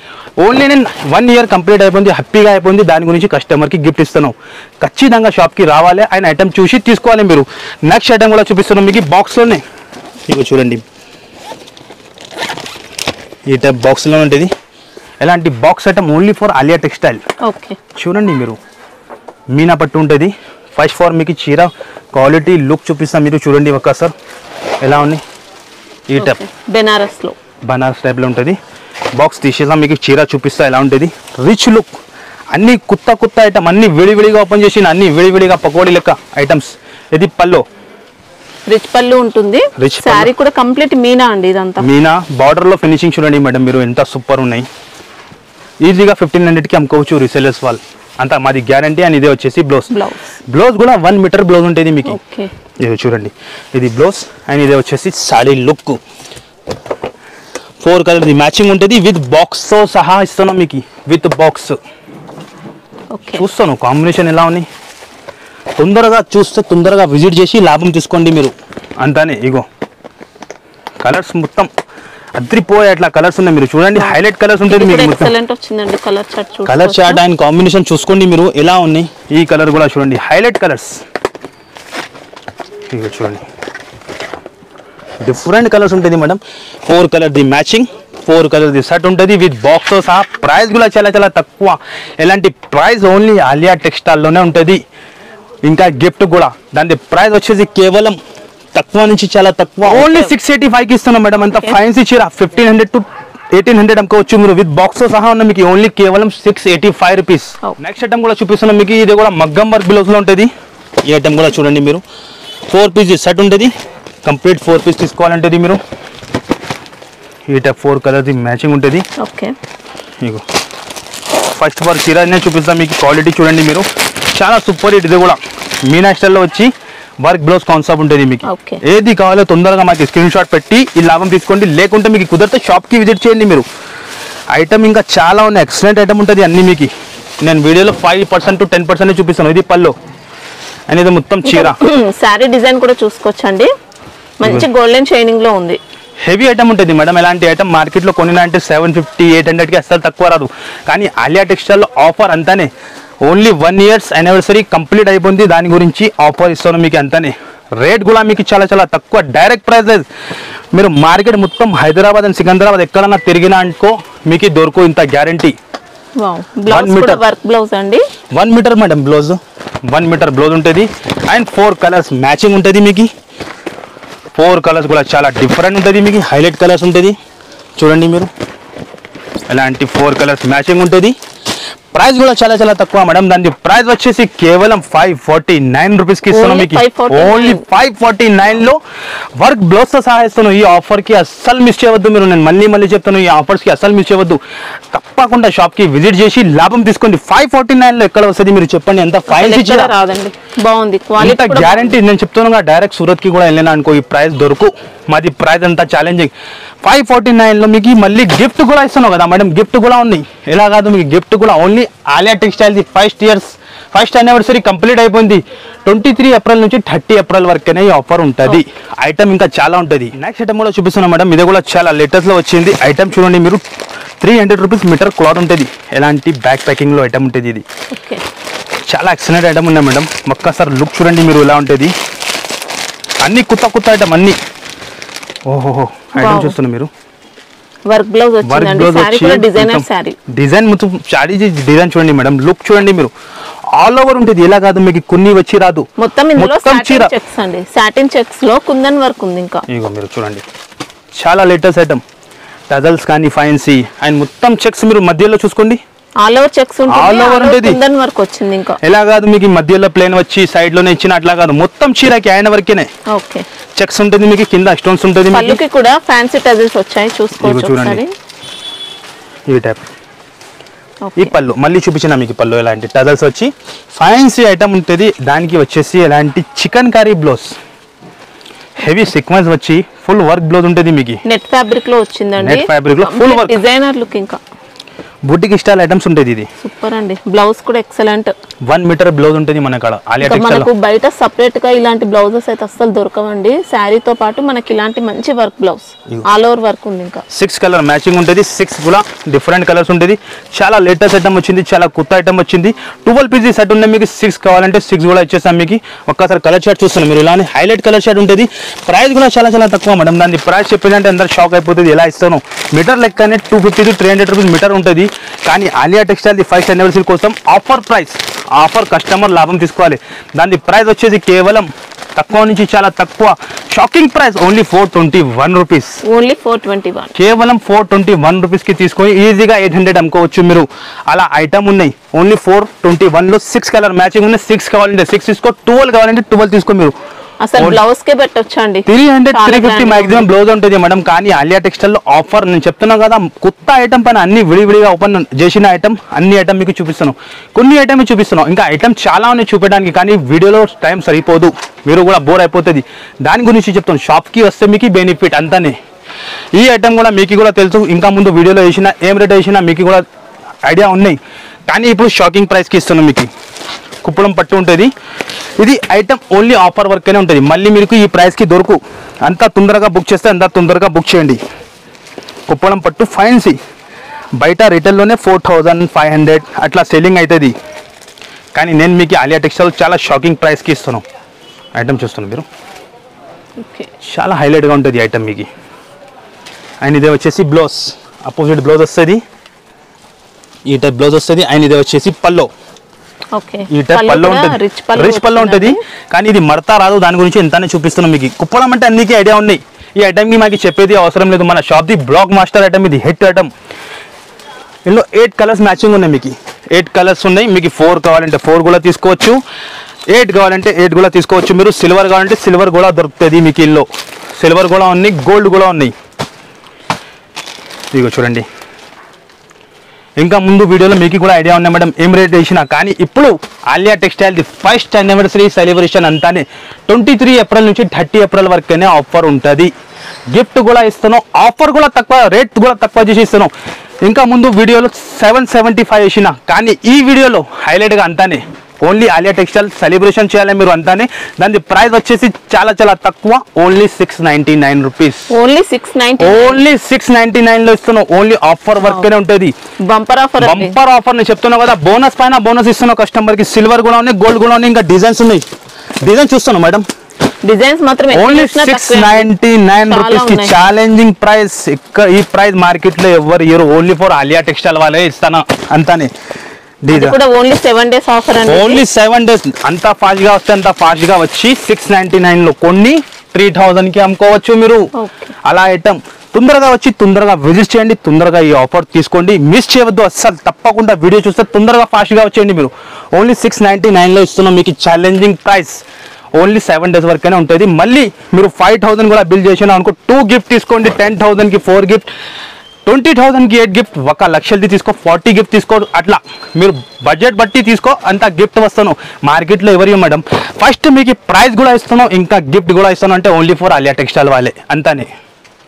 Speaker 1: ఓన్లీ నేను 1 ఇయర్ కంప్లీట్ అయిపోయింది, హ్యాపీగా అయిపోయింది, దాని గురించి కస్టమర్కి గిఫ్ట్ ఇస్తున్నాం. ఖచ్చితంగా షాప్కి రావాలి, ఆయన ఐటమ్ చూసి తీసుకోవాలి మీరు. నెక్స్ట్ ఐటమ్ కూడా చూపిస్తున్నాం మీకు బాక్స్లోనే. ఇక చూడండి ఈ టైప్ బాక్స్లో ఉంటుంది. ఎలాంటి box item only for Alia textile.
Speaker 2: Okay
Speaker 1: చూడండి మీరు మీనా పట్టు ఉంటుంది. ఫస్ట్ ఫార్ మీకు చీర క్వాలిటీ లుక్ చూపిస్తాం, మీరు చూడండి ఒక్కసారి ఎలా ఉంది. ఈ టైప్ బనారస్ టైప్లో ఉంటుంది. బాక్స్ తీసేసాం, మీకు చీర చూపిస్తా ఎలా ఉంటుంది. రిచ్ లుక్, అన్ని కొత్త ఐటమ్, అన్ని విడివిడిగా ఓపెన్ చేసిన, అన్ని విడివిడిగా పకోడీ లెక్క ఐటమ్స్. ఇది పల్లో
Speaker 2: రిచ్ పళ్ళు ఉంటుంది. సారీ కూడా కంప్లీట్ మీనా అండి, ఇదంతా
Speaker 1: మీనా. బార్డర్ లో ఫినిషింగ్ చూడండి మేడం మీరు ఎంత సూపర్ ఉన్నాయి. ఈజీగా 1500కి అమ్ముకోవచ్చు రీసెలర్స్ వాళ్ళు, అంతా మాది గ్యారంటీ. అండ్ ఇదే వచ్చేసి బ్లౌజ్ కూడా 1 మీటర్ బ్లౌజ్ ఉంటుంది మీకు. ఇది చూడండి ఇది బ్లౌజ్. అండ్ ఇదే వచ్చేసి సాడీ లుక్ 4 కలర్ మ్యాచింగ్ ఉంటుంది. విత్ బాక్స్ తో సహా ఇస్తున్నాం మీకు, విత్ బాక్స్. చూస్తాను కాంబినేషన్ ఎలా ఉన్నాయి. తొందరగా చూస్తే తొందరగా విజిట్ చేసి లాభం తీసుకోండి మీరు అంతానే. ఇగో కలర్స్ మొత్తం అద్రిపోయే అట్లా కలర్స్ ఉన్నాయి, మీరు చూడండి. హైలైట్ కలర్స్ ఉంటుంది మీకు. కలర్ చార్ట్ అండ్ కాంబినేషన్ చూసుకోండి మీరు ఎలా ఉన్నాయి. ఈ కలర్ కూడా చూడండి, హైలైట్ కలర్స్. ఇగో చూడండి డిఫరెంట్ కలర్స్ ఉంటుంది madam. 4 colour the matching, 4 colour the set ఉంటుంది విత్ బాక్స్ తో సహా. ప్రైస్ కూడా చాలా తక్కువ. ఎలాంటి ప్రైస్ ఓన్లీ ఆలియా టెక్స్టైల్లోనే ఉంటుంది. ఇంకా గిఫ్ట్ కూడా దాని ప్రైస్ వచ్చేసి కేవలం తక్కువ నుంచి చాలా తక్కువ, ఓన్లీ 685కి ఇస్తున్నాం మేడం. అంత ఫ్యాన్సీ చీర 1500 to 1800 అమ్ముకోవచ్చు మీరు, విత్ బాక్స్ తో సహా ఉన్న మీకు ఓన్లీ కేవలం 685 రూపీస్. నెక్స్ట్ ఐటమ్ కూడా చూపిస్తున్నాం మీకు. ఇది కూడా మగ్గం వర్క్ బ్లౌజ్ లో ఉంటుంది. ఈ ఐటమ్ కూడా చూడండి మీరు. 4 పీస్ సెట్ ఉంటుంది, కంప్లీట్ 4 పీస్ తీసుకోవాలంటే మీరు. ఈ టైప్ 4 కలర్ మ్యాచింగ్ ఉంటుంది. ఇగో ఫస్ట్ ఫర్ చీర చూపిస్తాం మీకు. క్వాలిటీ చూడండి మీరు, చాలా సూపర్ హిట్. ఇది కూడా మీనా స్టైల్లో వచ్చి వర్క్ బ్లౌజ్ కాన్సెప్ట్ ఉంటుంది మీకు. ఏది కావాలో తొందరగా మాకు స్క్రీన్ షాట్ పెట్టి ఈ లాభం తీసుకోండి. లేకుంటే మీకు కుదిరితే షాప్కి విజిట్ చేయండి మీరు. ఐటమ్ ఇంకా చాలా ఉన్నాయి, ఎక్సలెంట్ ఐటమ్ ఉంటుంది అన్ని మీకు. నేను వీడియోలో 5% to 10% చూపిస్తాను. ఇది పల్లో అనేది మొత్తం చీర.
Speaker 2: సారీ డిజైన్ కూడా చూసుకోవచ్చండి, మంచి గోల్డెన్ షైనింగ్ లో ఉంది.
Speaker 1: హెవీ ఐటమ్ ఉంటుంది మేడం. ఎలాంటి ఐటమ్ మార్కెట్లో కొనినా అంటే 750, 800కి అస్సలు తక్కువ రాదు. కానీ ఆలియా టెక్స్టైల్లో ఆఫర్ అంతానే. ఓన్లీ 1 ఇయర్స్ యానివర్సరీ కంప్లీట్ అయిపోయింది, దాని గురించి ఆఫర్ ఇస్తాను మీకు అంతానే. రేట్ కూడా మీకు చాలా తక్కువ, డైరెక్ట్ ప్రైస్. మీరు మార్కెట్ మొత్తం హైదరాబాద్ అండ్ సికింద్రాబాద్ ఎక్కడన్నా తిరిగినా అనుకో మీకు దొరకు ఇంత గ్యారంటీ. 1 మీటర్
Speaker 2: వర్క్ బ్లౌజ్ అండి.
Speaker 1: 1 meter madam blouse, 1 meter blouse ఉంటుంది. అండ్ 4 కలర్స్ మ్యాచింగ్ ఉంటుంది మీకు. 4 కలర్స్ కూడా చాలా డిఫరెంట్ ఉంటుంది మీకు, హైలైట్ కలర్స్ ఉంటుంది. చూడండి మీరు ఎలాంటి 4 కలర్స్ మ్యాచింగ్ ఉంటుంది. ప్రైస్ కూడా చాలా తక్కువ మేడం. దాని ప్రైస్ వచ్చేసి కేవలం 549 రూపీస్కి ఇస్తున్నాం మీకు. ఓన్లీ 549 లో వర్క్ బ్లౌజ్ తో సహా ఇస్తున్నాం. ఈ ఆఫర్కి అస్సలు మిస్ చేయవద్దు మీరు. నేను మళ్ళీ చెప్తాను, ఈ ఆఫర్స్కి అస్సలు మిస్ చేయవద్దు. తప్పకుండా షాప్కి విజిట్ చేసి లాభం తీసుకోండి. 549 లో ఎక్కడ వస్తుంది మీరు చెప్పండి. ఎంత ఫ్యాన్సీ చీర
Speaker 2: రాదండి, బాగుంది,
Speaker 1: గ్యారంటీ. నేను చెప్తున్నాను డైరెక్ట్ సూరత్కి కూడా వెళ్ళినా అనుకో ఈ ప్రైస్ దొరకు. మాది ప్రైస్ అంతా ఛాలెంజింగ్. 549 లో మీకు మళ్ళీ గిఫ్ట్ కూడా ఇస్తున్నావు కదా మేడం. గిఫ్ట్ కూడా ఉంది, ఎలా కాదు మీకు గిఫ్ట్ కూడా. Only Alia textile first anniversary complete అయిపోయింది. 23 ఏప్రిల్ నుంచి 30 ఏప్రిల్ వరకునే ఈ ఆఫర్ ఉంటుంది. ఐటమ్ ఇంకా చాలా ఉంటుంది. నెక్స్ట్ ఐటమ్ కూడా చూపిస్తున్నాం మేడం. ఇది కూడా చాలా లేటెస్ట్ లో వచ్చింది ఐటమ్. చూడండి మీరు 300 రూపీస్ మీటర్ క్లాత్ ఉంటుంది. ఎలాంటి బ్యాక్ ప్యాకింగ్ లో ఐటమ్ ఉంటుంది. ఇది చాలా ఎక్సలెంట్ ఐటమ్ ఉన్నాయి మేడం. ఒక్కసారి లుక్ చూడండి మీరు ఎలా ఉంటుంది. అన్ని కొత్త ఐటమ్ అన్ని. ఓహో ఐటమ్ చూస్తున్నారు మీరు.
Speaker 2: వర్క్ బ్లౌజ్ వచ్చిందండి. సారీ కూడా డిజైనర్ సారీ.
Speaker 1: డిజైన్ మొత్తం సారీ డిజైన్ చూడండి మేడం. లుక్ చూడండి మీరు, ఆల్ ఓవర్ ఉంటుంది. ఎలా కాదు మీకు కొన్ని వచ్చి రాదు.
Speaker 2: మొత్తం ఇందులో సాటిన్ చెక్స్ అండి. సాటిన్ చెక్స్ లో కుందన్ వర్క్ ఉంది. ఇంకా
Speaker 1: ఇగో మీరు చూడండి చాలా లేటెస్ట్ ఐటమ్. టజల్స్ కానీ ఫైన్సీ అండ్ మొత్తం చెక్స్ మీరు మధ్యలో చూసుకోండి.
Speaker 2: ఆల్ ఓవర్ చెక్స్ ఉంటుంది.
Speaker 1: ఆల్ ఓవర్ ఉంటుంది.
Speaker 2: కుందన్ వర్క్ వచ్చింది. ఇంకా
Speaker 1: ఎలా కాదు మీకు మధ్యలో ప్లేన్ వచ్చి సైడ్ లోనే ఇచ్చిన అట్లా కాదు. మొత్తం చీరకి ఆయన వరకేనే చెక్స్ ఉంటుంది మీకు. కింద స్టోన్స్ ఉంటుంది.
Speaker 2: పళ్ళుకి కూడా ఫ్యాన్సీ టజల్స్ వచ్చాయి, చూసుకోవచ్చు.
Speaker 1: చూడండి ఈ టైప్. ఈ పళ్ళు మళ్ళీ చూపించిన మీకు. పళ్ళు ఎలాంటి టజల్స్ వచ్చి ఫ్యాన్సీ ఐటమ్ ఉంటుంది. దానికి వచ్చేసి ఎలాంటి chicken curry blouse, heavy sequence వచ్చి ఫుల్ వర్క్ బ్లౌజ్ ఉంటుంది మీకు.
Speaker 2: నెట్ ఫ్యాబ్రిక్ లో వచ్చిందండి.
Speaker 1: నెట్ ఫ్యాబ్రిక్ లో ఫుల్ వర్క్,
Speaker 2: డిజైనర్ లుక్. ఇంకా
Speaker 1: బుటిక్ స్టైల్ ఐటమ్స్ ఉంటుంది ఇది.
Speaker 2: సూపర్ అండి. బ్లౌజ్ కూడా ఎక్సలెంట్.
Speaker 1: 1 మీటర్ బ్లౌజ్ ఉంటుంది మన కాడ ఆలియా టెక్స్టైల్.
Speaker 2: మనకు బయట సెపరేట్ గా ఇలాంటి బ్లౌజెస్ అయితే అస్సలు దొరకవండి. శారీతో పాటు మనకి ఇలాంటి మంచి work blouse all over work ఉంది. ఇంకా
Speaker 1: 6 కలర్ మ్యాచింగ్ ఉంటుంది. 6 కూడా డిఫరెంట్ కలర్స్ ఉంటుంది. చాలా లేటెస్ట్ ఐటమ్ వచ్చింది, చాలా కొత్త ఐటమ్ వచ్చింది. 12 పీస్ సెట్ ఉంది. మీకు 6 కావాలంటే 6 కూడా ఇచ్చేస్తాం మీకు. ఒక్కసారి కలర్ షార్ట్ చూస్తున్నాం మీరు, ఇలానే హైలైట్ కలర్ షార్ట్ ఉంటుంది. ప్రైస్ కూడా చాలా చాలా తక్కువ మేడం. దాని ప్రైస్ చెప్పిందంటే అందరు షాక్ అయిపోతుంది. ఎలా ఇస్తాను మీటర్ లెక్కనే 250 to 300 రూపీస్ మీటర్ ఉంటుంది. కానీ Alia textile the first anniversary కోసం ఆఫర్ ప్రైస్, ఆఫర్ కస్టమర్ లాభం తీసుకోవాలి. దాని ప్రైస్ వచ్చేసి కేవలం తక్కువ నుంచి చాలా తక్కువ shocking price only 421 rupees.
Speaker 2: Only 421,
Speaker 1: కేవలం 421 రూపీస్ కి తీసుకొని ఈజీగా 800 అమ్ముకోవచ్చు మీరు. అలా ఐటమ్ ఉన్నాయి. ఓన్లీ 421 లో 6 కలర్ మ్యాచింగ్ ఉన్నాయి. 6 కావాలంటే 6 తీసుకో, 12 కావాలంటే 12 తీసుకో మీరు.
Speaker 2: అసలు బ్లౌజ్ కే పెట్టొచ్చండి.
Speaker 1: 300 350 మాక్సిమం బ్లౌజ్ ఉంటుంది మేడం. కానీ ఆలియా టెక్స్టైల్ లో ఆఫర్ నేను చెప్తున్నా కదా, కొత్త ఐటమ్ పైన అన్ని విడివిడిగా ఓపెన్ చేసిన ఐటమ్, అన్ని ఐటమ్ మీకు చూపిస్తాను. కొన్ని ఐటమ్ చూపిస్తున్నాను, ఇంకా ఐటమ్ చాలా ఉన్నాయి చూపించడానికి. కానీ వీడియోలో టైం సరిపోదు, మీరు కూడా బోర్ అయిపోతుంది. దాని గురించి చెప్తాను. షాప్కి వస్తే మీకు బెనిఫిట్ అంతానే. ఈ ఐటమ్ కూడా మీకు కూడా తెలుసు, ఇంకా ముందు వీడియోలో వేసిన ఏం రేట్ వేసినా మీకు కూడా ఐడియా ఉన్నాయి. కానీ ఇప్పుడు షాకింగ్ ప్రైస్కి ఇస్తున్నాను మీకు. కుప్పడం పట్టు ఉంటుంది ఇది. ఐటమ్ ఓన్లీ ఆఫర్ వర్క్నే ఉంటుంది. మళ్ళీ మీకు ఈ ప్రైస్కి దొరుకు. అంత తొందరగా బుక్ చేస్తే అంత తొందరగా బుక్ చేయండి. కుప్పడం పట్టు ఫైన్సీ బయట రిటైల్లోనే 4500 అట్లా సెల్లింగ్ అవుతుంది. కానీ నేను మీకు ఆలియా టెక్స్టైల్ చాలా షాకింగ్ ప్రైస్కి ఇస్తున్నాను. ఐటమ్ చూస్తున్నాను మీరు, చాలా హైలైట్గా ఉంటుంది ఐటమ్ మీకు. అండ్ ఇదే వచ్చేసి బ్లౌజ్, అపోజిట్ బ్లౌజ్ వస్తుంది. ఈ టైప్ బ్లౌజ్ వస్తుంది. అండ్ ఇదే వచ్చేసి పల్లో. ఈ టైప్ పల్లో ఉంటుంది, రిచ్ పల్లో ఉంటుంది. కానీ ఇది మడతా రాదు. దాని గురించి ఎంతనే చూపిస్తున్నాం మీకు. కుప్పడం అంటే అన్నికి ఐడియా ఉన్నాయి. ఈ ఐటమ్కి మాకు చెప్పేది అవసరం లేదు. మన షాప్ది బ్లాక్ మాస్టర్ ఐటమ్ ఇది, హిట్ ఐటమ్. ఇందులో 8 కలర్స్ మ్యాచింగ్ ఉన్నాయి మీకు. 8 కలర్స్ ఉన్నాయి మీకు. 4 కావాలంటే 4 కూడా తీసుకోవచ్చు, 8 కావాలంటే 8 కూడా తీసుకోవచ్చు మీరు. సిల్వర్ కావాలంటే సిల్వర్ కూడా దొరుకుతుంది మీకు. ఇల్లు సిల్వర్ కూడా ఉన్నాయి, గోల్డ్ కూడా ఉన్నాయి. ఇదిగో చూడండి. ఇంకా ముందు వీడియోలో మీకు కూడా ఐడియా ఉన్నాయి మేడం ఏం రేట్ వేసినా. కానీ ఇప్పుడు Aliya textile the first anniversary celebration అంతానే 23 ఏప్రిల్ నుంచి 30 ఏప్రిల్ వరకునే ఆఫర్ ఉంటుంది. గిఫ్ట్ కూడా ఇస్తాను, ఆఫర్ కూడా తక్కువ, రేట్ కూడా తక్కువ చేసి ఇస్తాను. ఇంకా ముందు వీడియోలో 775 వేసిన. కానీ ఈ వీడియోలో హైలైట్గా అంతానే ఓన్లీ ఆలియా టెక్స్టైల్ సెలబ్రేషన్ చేయాలి మీరు అంతానే. దాని ప్రైస్ వచ్చేసి చాలా చాలా తక్కువ, ఓన్లీ 699 రూపీస్.
Speaker 2: ఓన్లీ
Speaker 1: 699 లో ఇస్తున్నావు. ఓన్లీ ఆఫర్ వర్క్ ఉంటుంది.
Speaker 2: బంపర్ ఆఫర్,
Speaker 1: బంపర్ ఆఫర్ నేను చెప్తున్నా కదా. బోనస్ పైన బోనస్ ఇస్తున్నావు కస్టమర్ కి. సిల్వర్ కూడా ఉన్నాయి, గోల్డ్ కూడా ఉన్నాయి, ఇంకా డిజైన్స్ ఉన్నాయి. డిజైన్ చూస్తాను మేడం.
Speaker 2: డిజైన్స్ మాత్రం
Speaker 1: ఓన్లీ 699 రూపీస్ కి ఛాలెంజింగ్ ప్రైస్. ఈ ప్రైస్ మార్కెట్ లో ఎవరు year, only for Alia textile వాళ్ళే ఇస్తాను అంతానే.
Speaker 2: ఓన్లీ 7 days ఆఫర్ అండి.
Speaker 1: Only 7 days. అంత ఫాస్ట్ గా వస్తే అంత ఫాస్ట్ గా వచ్చి 699 లో కొన్ని 3000 కి అమ్ముకోవచ్చు మీరు. అలా ఐటమ్ తొందరగా వచ్చి తొందరగా విజిట్ చేయండి. తొందరగా ఈ ఆఫర్ తీసుకోండి, మిస్ చేయవద్దు అస్సలు. తప్పకుండా వీడియో చూస్తే తొందరగా ఫాస్ట్ గా వచ్చేయండి మీరు. ఓన్లీ 699 లో ఇస్తున్నాం మీకు ఛాలెంజింగ్ ప్రైస్. ఓన్లీ 7 days వరకనే ఉంటుంది. మళ్ళీ మీరు 5000 కూడా బిల్ చేసినా అనుకో 2 గిఫ్ట్ తీసుకోండి. 10,000 కి 4 గిఫ్ట్, 20,000 కి 8 గిఫ్ట్, 1 లక్షది తీసుకో, 40 గిఫ్ట్ తీసుకో. అట్లా మీరు బడ్జెట్ బట్టి తీసుకో, అంత గిఫ్ట్ వస్తాను. మార్కెట్లో ఎవరు మేడం ఫస్ట్ మీకు ప్రైస్ కూడా ఇస్తున్నాం, ఇంకా గిఫ్ట్ కూడా ఇస్తాను అంటే ఓన్లీ ఫర్ ఆలియా టెక్స్టైల్ వాళ్ళే అంతానే.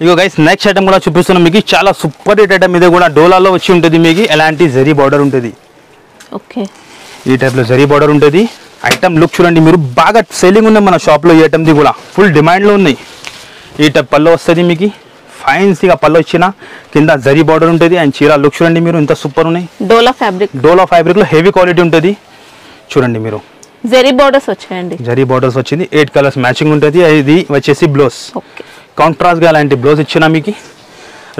Speaker 1: ఇగో గైస్ నెక్స్ట్ ఐటమ్ కూడా చూపిస్తున్నాం మీకు. చాలా సూపర్ హిట్ ఐటమ్. ఇది కూడా డోలాలో వచ్చి ఉంటుంది మీకు. ఎలాంటి జరీ బార్డర్ ఉంటుంది. ఈ టైప్లో జరీ బార్డర్ ఉంటుంది. ఐటమ్ లుక్ చూడండి మీరు. బాగా సెల్లింగ్ ఉన్నాయి మన షాప్లో. ఈ ఐటమ్ది కూడా ఫుల్ డిమాండ్లో ఉన్నాయి. ఈ టైప్ పళ్ళు వస్తుంది మీకు. ఫైన్సీగా పళ్ళు వచ్చిన కింద జరీ బార్డర్ ఉంటుంది. అండ్ చీర లుక్ చూడండి మీరు, ఇంత సూపర్ ఉన్నాయి. డోలా ఫ్యాబ్రిక్ లో హెవీ క్వాలిటీ ఉంటుంది. చూడండి మీరు,
Speaker 2: జరీ బార్డర్స్ వచ్చాయండి.
Speaker 1: జరీ బార్డర్స్ వచ్చింది. 8 కలర్స్ మ్యాచింగ్ ఉంటుంది. ఇది వచ్చేసి బ్లౌజ్. కాంట్రాస్ట్ గా అలాంటి బ్లౌజ్ ఇచ్చిన మీకు.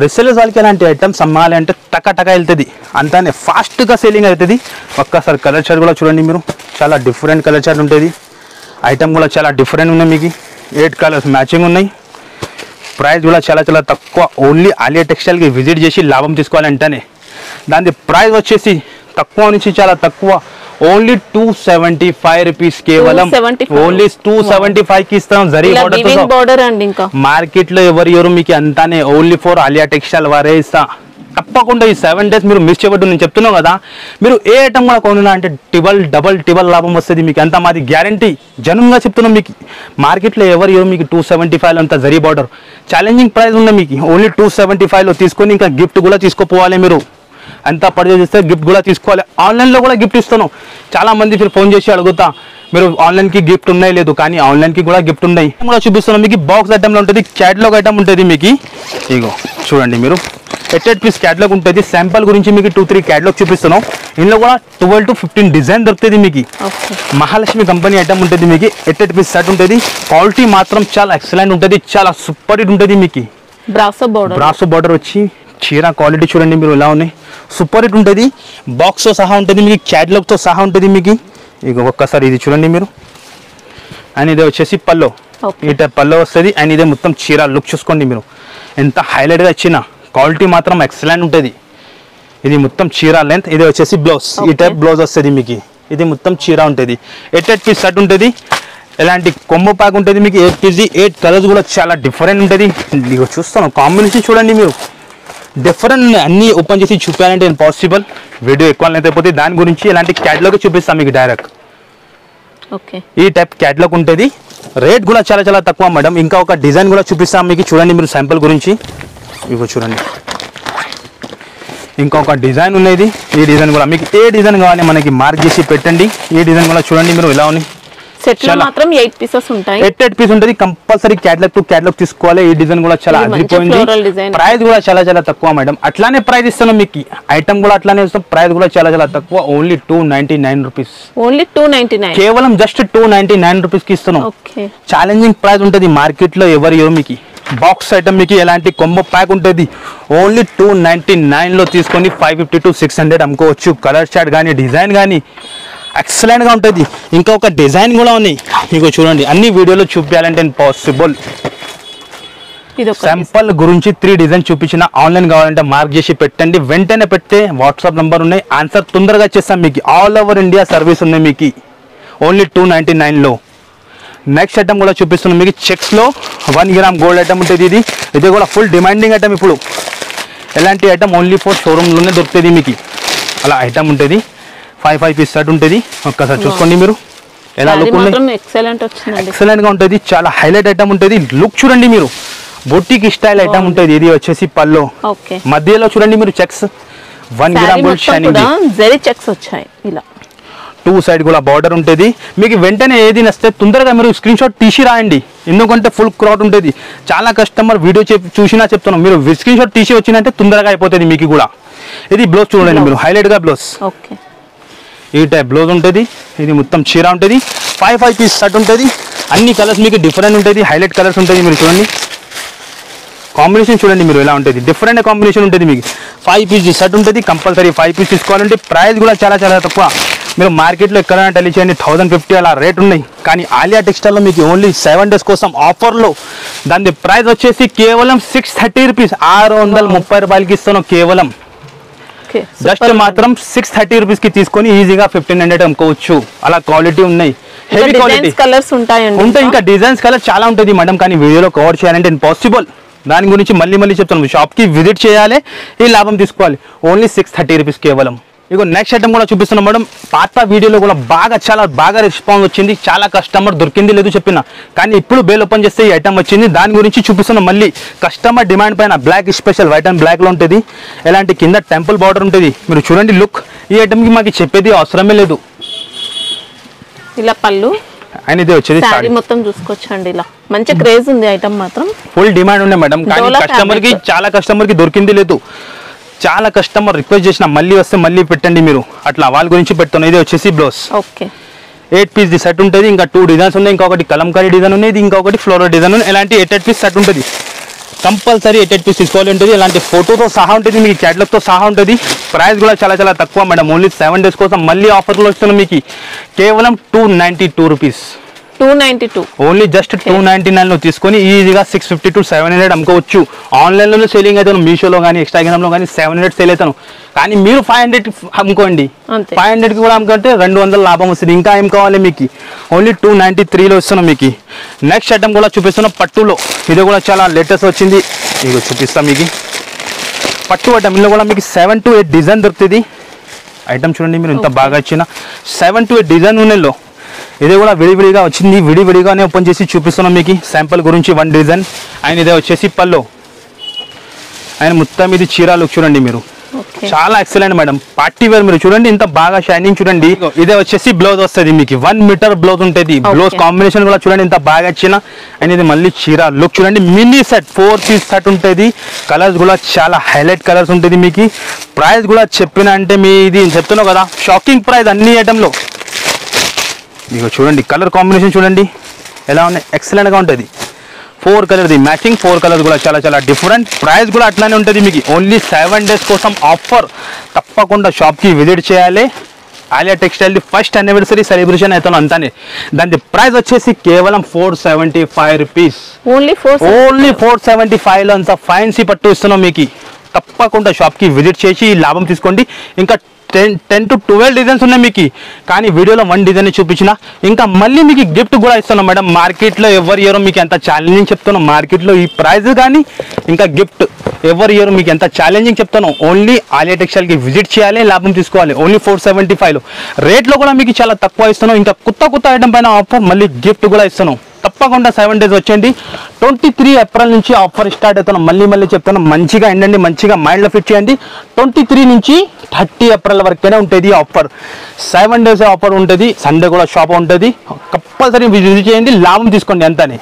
Speaker 1: రిసెలర్స్ వాళ్ళకి అలాంటి ఐటమ్స్ అమ్మాలి అంటే టకా వెళ్తుంది. అంతానే ఫాస్ట్ గా సేలింగ్ అవుతుంది. ఒక్కసారి కలర్ చార్ట్ కూడా చూడండి మీరు. చాలా డిఫరెంట్ కలర్ చార్ట్ ఉంటుంది. ఐటమ్ కూడా చాలా డిఫరెంట్ ఉన్నాయి మీకు. 8 కలర్స్ మ్యాచింగ్ ఉన్నాయి. ప్రైస్ కూడా చాలా చాలా తక్కువ. ఓన్లీ ఆలియా టెక్స్టైల్కి విజిట్ చేసి లాభం తీసుకోవాలంటేనే. దాని ప్రైస్ వచ్చేసి తక్కువ నుంచి చాలా తక్కువ, ఓన్లీ 275 రూపీస్. కేవలం ఓన్లీ 275 కి ఇస్తాం. జరీ
Speaker 2: బార్డర్ అండి. ఇంకా
Speaker 1: మార్కెట్ లో ఎవరు మీకు అంతానే ఓన్లీ ఫర్ ఆలియా టెక్స్టైల్ వారే ఇస్తా. తప్పకుండా ఈ 7 days మీరు మిస్ చేయవద్దు. నేను చెప్తున్నాను కదా, మీరు ఏ ఐటమ్ కూడా కొనున్నా అంటే డబల్ లాభం వస్తుంది మీకు. అంతా మాది గ్యారంటీ. జనంగా చెప్తున్నాం మీకు. మార్కెట్లో ఎవరు మీకు 275 అంతా జరీ బార్డర్ ఛాలెంజింగ్ ప్రైస్ ఉంది మీకు. ఓన్లీ 275 లో తీసుకొని ఇంకా గిఫ్ట్ కూడా తీసుకోపోవాలి మీరు. ఎంత పర్చేజ్ చేస్తే గిఫ్ట్ కూడా తీసుకోవాలి. ఆన్లైన్లో కూడా గిఫ్ట్ ఇస్తున్నాం. చాలా మంది ఫోన్ చేసి అడుగుతా మీరు ఆన్లైన్కి గిఫ్ట్ ఉన్నాయి లేదు, కానీ ఆన్లైన్కి కూడా గిఫ్ట్ ఉన్నాయి కూడా చూపిస్తున్నాం మీకు. బాక్స్ ఐటమ్లో ఉంటుంది, క్యాటలాగ్ ఐటమ్ ఉంటుంది మీకు. ఇగో చూడండి మీరు 8 పీస్ క్యాటలాగ్ ఉంటుంది. శాంపుల్ గురించి మీకు 2-3 క్యాటలాగ్ చూపిస్తున్నాం. ఇందులో కూడా 12 to 15 డిజైన్ దొరుకుతుంది మీకు. మహాలక్ష్మి కంపెనీ ఐటమ్ ఉంటుంది మీకు. 8 పీస్ సెట్ ఉంటుంది. క్వాలిటీ మాత్రం చాలా ఎక్సలెంట్ ఉంటుంది, చాలా సూపర్ హిట్ ఉంటుంది మీకు. బ్రాసో బార్డర్ వచ్చి చీర క్వాలిటీ చూడండి మీరు ఎలా ఉన్నాయి, సూపర్ హిట్ ఉంటుంది. బాక్స్తో సహా ఉంటుంది మీకు, క్యాటలాగ్తో సహా ఉంటుంది మీకు. ఇక ఒక్కసారి ఇది చూడండి మీరు. అండ్ ఇదే వచ్చేసి పల్లో, ఈ టైప్ పల్లో వస్తుంది. అండ్ ఇదే మొత్తం చీర లుక్ చూసుకోండి మీరు, ఎంత హైలైట్గా ఇచ్చిన. క్వాలిటీ మాత్రం ఎక్సలెంట్ ఉంటుంది. ఇది మొత్తం చీర లెంత్. ఇది వచ్చేసి బ్లౌజ్, ఈ టైప్ బ్లౌజ్ వస్తుంది మీకు. ఇది మొత్తం చీర ఉంటుంది. 8 పీస్ సెట్ ఉంటుంది. ఇలాంటి కొమ్ము ప్యాక్ ఉంటుంది మీకు. 8 పీస్ 8 కలర్స్ కూడా చాలా డిఫరెంట్ ఉంటుంది. ఇక చూస్తాను కాంబినేషన్ చూడండి మీరు, డిఫరెంట్. అన్ని ఓపెన్ చేసి చూపించాలంటే ఇంపాసిబుల్, వీడియో ఎక్కువ లెంత్ అయిపోతే. దాని గురించి ఇలాంటి క్యాటలాగ్ చూపిస్తాను మీకు డైరెక్ట్. ఈ టైప్ క్యాటలాగ్ ఉంటుంది. రేట్ కూడా చాలా చాలా తక్కువ మేడం. ఇంకా ఒక డిజైన్ కూడా చూపిస్తాం మీకు, చూడండి మీరు శాంపుల్ గురించి. ఇగో చూడండి ఇంకొక డిజైన్ ఉన్నది. ఈ డిజైన్ కూడా మీకు ఏ డిజైన్ కావాలి మనకి మార్క్ చేసి పెట్టండి. ఈ డిజైన్ కూడా చూడండి మీరు ఎలా ఉంది.
Speaker 2: మాత్రం 8 పీసెస్ ఉంటాయి.
Speaker 1: 8 పీస్ ఉంటుంది. కంపల్సరీ క్యాటలాగ్ టు క్యాటలాగ్ తీసుకోవాలి. ఈ డిజైన్ కూడా చాలా అదిరిపోయింది. ప్రైస్ కూడా చాలా చాలా తక్కువ మేడం. అట్లానే ప్రైస్ ఇస్తున్నాం మీకు. ఐటమ్ కూడా అట్లానే ఇస్తాం. ప్రైస్ కూడా చాలా చాలా తక్కువ, ఓన్లీ 299 రూపీస్.
Speaker 2: ఓన్లీ 299,
Speaker 1: కేవలం జస్ట్ 299 రూపీస్ కి ఇస్తున్నాం. ఛాలెంజింగ్ ప్రైస్ ఉంటుంది మార్కెట్ లో ఎవరు మీకు. బాక్స్ ఐటమ్ మీకు ఎలాంటి కొంబో ప్యాక్ ఉంటుంది. ఓన్లీ 299 లో తీసుకొని 550 to 600 అమ్ముకోవచ్చు. కలర్ చార్ట్ కానీ డిజైన్ కానీ ఎక్సలెంట్ గా ఉంటుంది. ఇంకా ఒక డిజైన్ కూడా ఉన్నాయి మీకు చూడండి. అన్ని వీడియోలో చూపించాలంటే ఇంపాసిబుల్. శాంపుల్ గురించి 3 డిజైన్ చూపించిన. ఆన్లైన్ కావాలంటే మార్క్ చేసి పెట్టండి. వెంటనే పెడితే వాట్సాప్ నెంబర్ ఉన్నాయి, ఆన్సర్ తొందరగా చేస్తాం మీకు. ఆల్ ఓవర్ ఇండియా సర్వీస్ ఉన్నాయి మీకు. ఓన్లీ 299 లో. నెక్స్ట్ ఐటమ్ కూడా చూపిస్తున్నాం మీకు. చెక్స్ లో 1 గ్రామ్ గోల్డ్ ఐటమ్ ఉంటుంది. ఇది కూడా ఫుల్ డిమాండింగ్ ఐటమ్ ఇప్పుడు. ఎలాంటి ఐటమ్ ఓన్లీ ఫర్ షోరూమ్లోనే దొరుకుతుంది మీకు. అలా ఐటమ్ ఉంటుంది. 5 పీస్ సెట్ ఉంటుంది. ఒక్కసారి చూసుకోండి మీరు ఎలా లుక్ ఉంది. ఎక్సలెంట్ గా ఉంటుంది. చాలా హైలైట్ ఐటమ్ ఉంటుంది. లుక్ చూడండి మీరు, బొటిక్ స్టైల్ ఐటమ్ ఉంటుంది. ఇది వచ్చేసి పల్లో మధ్యలో చూడండి మీరు checks 1 gram gold shining
Speaker 2: checks వచ్చాయి. ఇలా
Speaker 1: 2 సైడ్ కూడా బార్డర్ ఉంటుంది మీకు. వెంటనే ఏది నస్తే తొందరగా మీరు స్క్రీన్ షాట్ తీసి రాయండి, ఎందుకంటే ఫుల్ క్రౌడ్ ఉంటుంది. చాలా కస్టమర్ వీడియో చూసినా చెప్తున్నాం, మీరు స్క్రీన్ షాట్ తీసి వచ్చినంటే తొందరగా అయిపోతుంది మీకు కూడా. ఇది బ్లౌజ్ చూడండి మీరు, హైలైట్ గా బ్లౌజ్. ఈ టైప్ బ్లౌజ్ ఉంటుంది. ఇది మొత్తం చీర ఉంటుంది. 5 పీస్ సెట్ ఉంటుంది. అన్ని కలర్స్ మీకు డిఫరెంట్ ఉంటుంది. హైలైట్ కలర్స్ ఉంటుంది. మీరు చూడండి కాంబినేషన్ చూడండి మీరు ఎలా ఉంటుంది. డిఫరెంట్ కాంబినేషన్ ఉంటుంది మీకు. 5 పీస్ సెట్ ఉంటుంది. కంపల్సరీ 5 పీస్ తీసుకోవాలంటే ప్రైస్ కూడా చాలా చాలా తక్కువ. మీరు మార్కెట్లో ఎక్కడైనా టెలి చేయండి 1050 అలా రేట్ ఉన్నాయి. కానీ ఆలియా టెక్స్టైల్లో మీకు ఓన్లీ 7 days కోసం ఆఫర్లో దాని ప్రైస్ వచ్చేసి కేవలం 630 రూపీస్. 630 రూపాయలకి ఇస్తున్నాం కేవలం. జస్ట్ మాత్రం 630 రూపీస్ కి తీసుకొని ఈజీగా 1500 అమ్ముకోవచ్చు. అలా క్వాలిటీ ఉన్నాయి, హెవీ క్వాలిటీ
Speaker 2: కలర్స్ ఉంటాయి.
Speaker 1: ఇంకా డిజైన్స్ కలర్ చాలా ఉంటుంది మేడం, కానీ వీడియోలో కవర్ చేయాలంటే ఇంపాసిబుల్. దాని గురించి మళ్ళీ చెప్తాను. షాప్కి విజిట్ చేయాలి, ఈ లాభం తీసుకోవాలి. ఓన్లీ 630 రూపీస్ కేవలం. ఇక నెక్స్ట్ ఐటమ్ కూడా చూపిస్తున్నాం మేడం. పాత వీడియోలో కూడా చాలా బాగా రెస్పాన్స్ వచ్చింది. చాలా కస్టమర్ దొరికింది లేదు చెప్పిన, కానీ ఇప్పుడు బేల్ ఓపెన్ చేస్తే ఈ ఐటమ్ వచ్చింది. దాని గురించి చూపిస్తున్నాం మళ్ళీ. కస్టమర్ డిమాండ్ పైన black special white and black లో ఉంటుంది. ఎలాంటి కింద టెంపుల్ బార్డర్ ఉంటుంది. మీరు చూడండి లుక్. ఈ ఐటమ్కి మాకు చెప్పేది అవసరమే లేదు.
Speaker 2: ఇలా పళ్ళు
Speaker 1: అండ్ ఇది వచ్చేది
Speaker 2: సారీ మొత్తం చూసుకోవచ్చండి. ఇలా మంచి క్రేజ్ ఉంది ఐటమ్, మాత్రం
Speaker 1: ఫుల్ డిమాండ్ ఉంది మేడం. కానీ చాలా కస్టమర్ కి దొరికింది లేదు. చాలా కస్టమర్ రిక్వెస్ట్ చేసిన మళ్ళీ వస్తే మళ్ళీ పెట్టండి మీరు, అట్లా వాళ్ళ గురించి పెడుతున్నాం. ఇది వచ్చేసి బ్లౌజ్. 8 పీస్ సెట్ ఉంటుంది. ఇంకా 2 డిజైన్స్ ఉన్నాయి. ఇంకొకటి కలంకారీ డిజైన్ ఉంది, ఇంకొకటి ఫ్లోరల్ డిజైన్ ఉంది. ఇలాంటి 8 పీస్ సెట్ ఉంటుంది. కంపల్సరీ 8 పీస్ తీసుకోవాలి ఉంటుంది. ఇలాంటి ఫోటోతో సహా ఉంటుంది మీకు, క్యాటలాగ్తో సహా ఉంటుంది. ప్రైస్ కూడా చాలా తక్కువ మేడం. ఓన్లీ 7 days కోసం మళ్ళీ ఆఫర్లో వస్తున్నాం మీకు. కేవలం 292 రూపీస్.
Speaker 2: 292
Speaker 1: ఓన్లీ జస్ట్ 299 లో తీసుకొని ఈజీగా 650 to 700 అమ్ముకోవచ్చు. ఆన్లైన్లోనే సేలింగ్ అవుతాను, మీషోలో కానీ ఇన్స్టాగ్రామ్లో కానీ 700 సేల్ అవుతాను. కానీ మీరు 500 అమ్ముకోండి. 500 కూడా అమ్ముకుంటే 200 లాభం వస్తుంది. ఇంకా ఏం కావాలి మీకు? ఓన్లీ 293లో ఇస్తున్నాం మీకు. నెక్స్ట్ ఐటమ్ కూడా చూపిస్తున్నాం పట్టులో. ఇది కూడా చాలా లేటెస్ట్ వచ్చింది. ఇక చూపిస్తాం మీకు. పట్టు ఐటమ్ ఇందులో కూడా మీకు 7 to 8 డిజైన్ దొరుకుతుంది. ఐటమ్ చూడండి మీరు, ఇంత బాగా ఇచ్చిన 7 to 8 డిజైన్ ఉన్నాయో. ఇది కూడా విడివిడిగా వచ్చింది. విడివిడిగానే ఓపెన్ చేసి చూపిస్తున్నాం మీకు. శాంపుల్ గురించి 1 డిజైన్. అండ్ ఇదే వచ్చేసి పల్లో. అండ్ మొత్తం ఇది చీర లుక్ చూడండి మీరు. చాలా ఎక్సలెంట్ మేడం. పార్టీ వేర్ మీరు చూడండి ఇంత బాగా షైనింగ్ చూడండి. ఇదే వచ్చేసి బ్లౌజ్ వస్తుంది మీకు 1 మీటర్ బ్లౌజ్ ఉంటుంది. బ్లౌజ్ కాంబినేషన్ కూడా చూడండి ఇంత బాగా ఇచ్చిన. అండ్ ఇది మళ్ళీ చీర లుక్ చూడండి. మినీ సెట్ 4 పీస్ సెట్ ఉంటుంది. కలర్స్ కూడా చాలా హైలైట్ కలర్స్ ఉంటుంది మీకు. ప్రైస్ కూడా చెప్పిన అంటే మీ ఇది చెప్తున్నావు కదా షాకింగ్ ప్రైస్ అన్ని ఐటెంలో. మీకు చూడండి కలర్ కాంబినేషన్ చూడండి ఎలా ఉన్నాయి, ఎక్సలెంట్ గా ఉంటుంది. 4 కలర్ ది మ్యాచింగ్, 4 కలర్స్ కూడా చాలా చాలా డిఫరెంట్. ప్రైస్ కూడా అట్లానే ఉంటుంది మీకు. ఓన్లీ 7 days కోసం ఆఫర్. తప్పకుండా షాప్కి విజిట్ చేయాలి. Alia textile the first anniversary celebration అవుతాను అంతానే. దాని ప్రైస్ వచ్చేసి కేవలం 475 రూపీస్. ఓన్లీ 475లో అంత ఫ్యాన్సీ పట్టు ఇస్తున్నాం మీకు. తప్పకుండా షాప్కి విజిట్ చేసి లాభం తీసుకోండి. ఇంకా 10 to 12 డిజైన్స్ ఉన్నాయి మీకు. కానీ వీడియోలో 1 డిజైన్ చూపించిన. ఇంకా మళ్ళీ మీకు గిఫ్ట్ కూడా ఇస్తున్నాం మేడం. మార్కెట్లో ఎవరి ఇయర్ మీకు ఎంత ఛాలెంజింగ్ చెప్తున్నాం. మార్కెట్లో ఈ ప్రైస్ కానీ ఇంకా గిఫ్ట్ ఎవరి ఇయర్ మీకు ఎంత ఛాలెంజింగ్ చెప్తున్నాం. ఓన్లీ ఆలియా టెక్స్టైల్కి విజిట్ చేయాలి, లాభం తీసుకోవాలి. ఓన్లీ 475లో రేట్లో కూడా మీకు చాలా తక్కువ ఇస్తున్నాం. ఇంకా కొత్త ఐటమ్ పైన ఆఫర్ మళ్ళీ గిఫ్ట్ కూడా ఇస్తున్నాం. తప్పకుండా 7 days వచ్చేయండి. 23 ఏప్రిల్ నుంచి ఆఫర్ స్టార్ట్ అవుతున్నాం. మళ్ళీ చెప్తాను, మంచిగా ఎండండి, మంచిగా మైండ్లో ఫిట్ చేయండి. 23 నుంచి 30 ఏప్రిల్ వరకనే ఉంటుంది ఆఫర్. 7 days ఆఫర్ ఉంటుంది. సండే కూడా షాప్ ఉంటుంది. కంపల్సరీ విజిట్ చేయండి, లాభం తీసుకోండి అంతానే.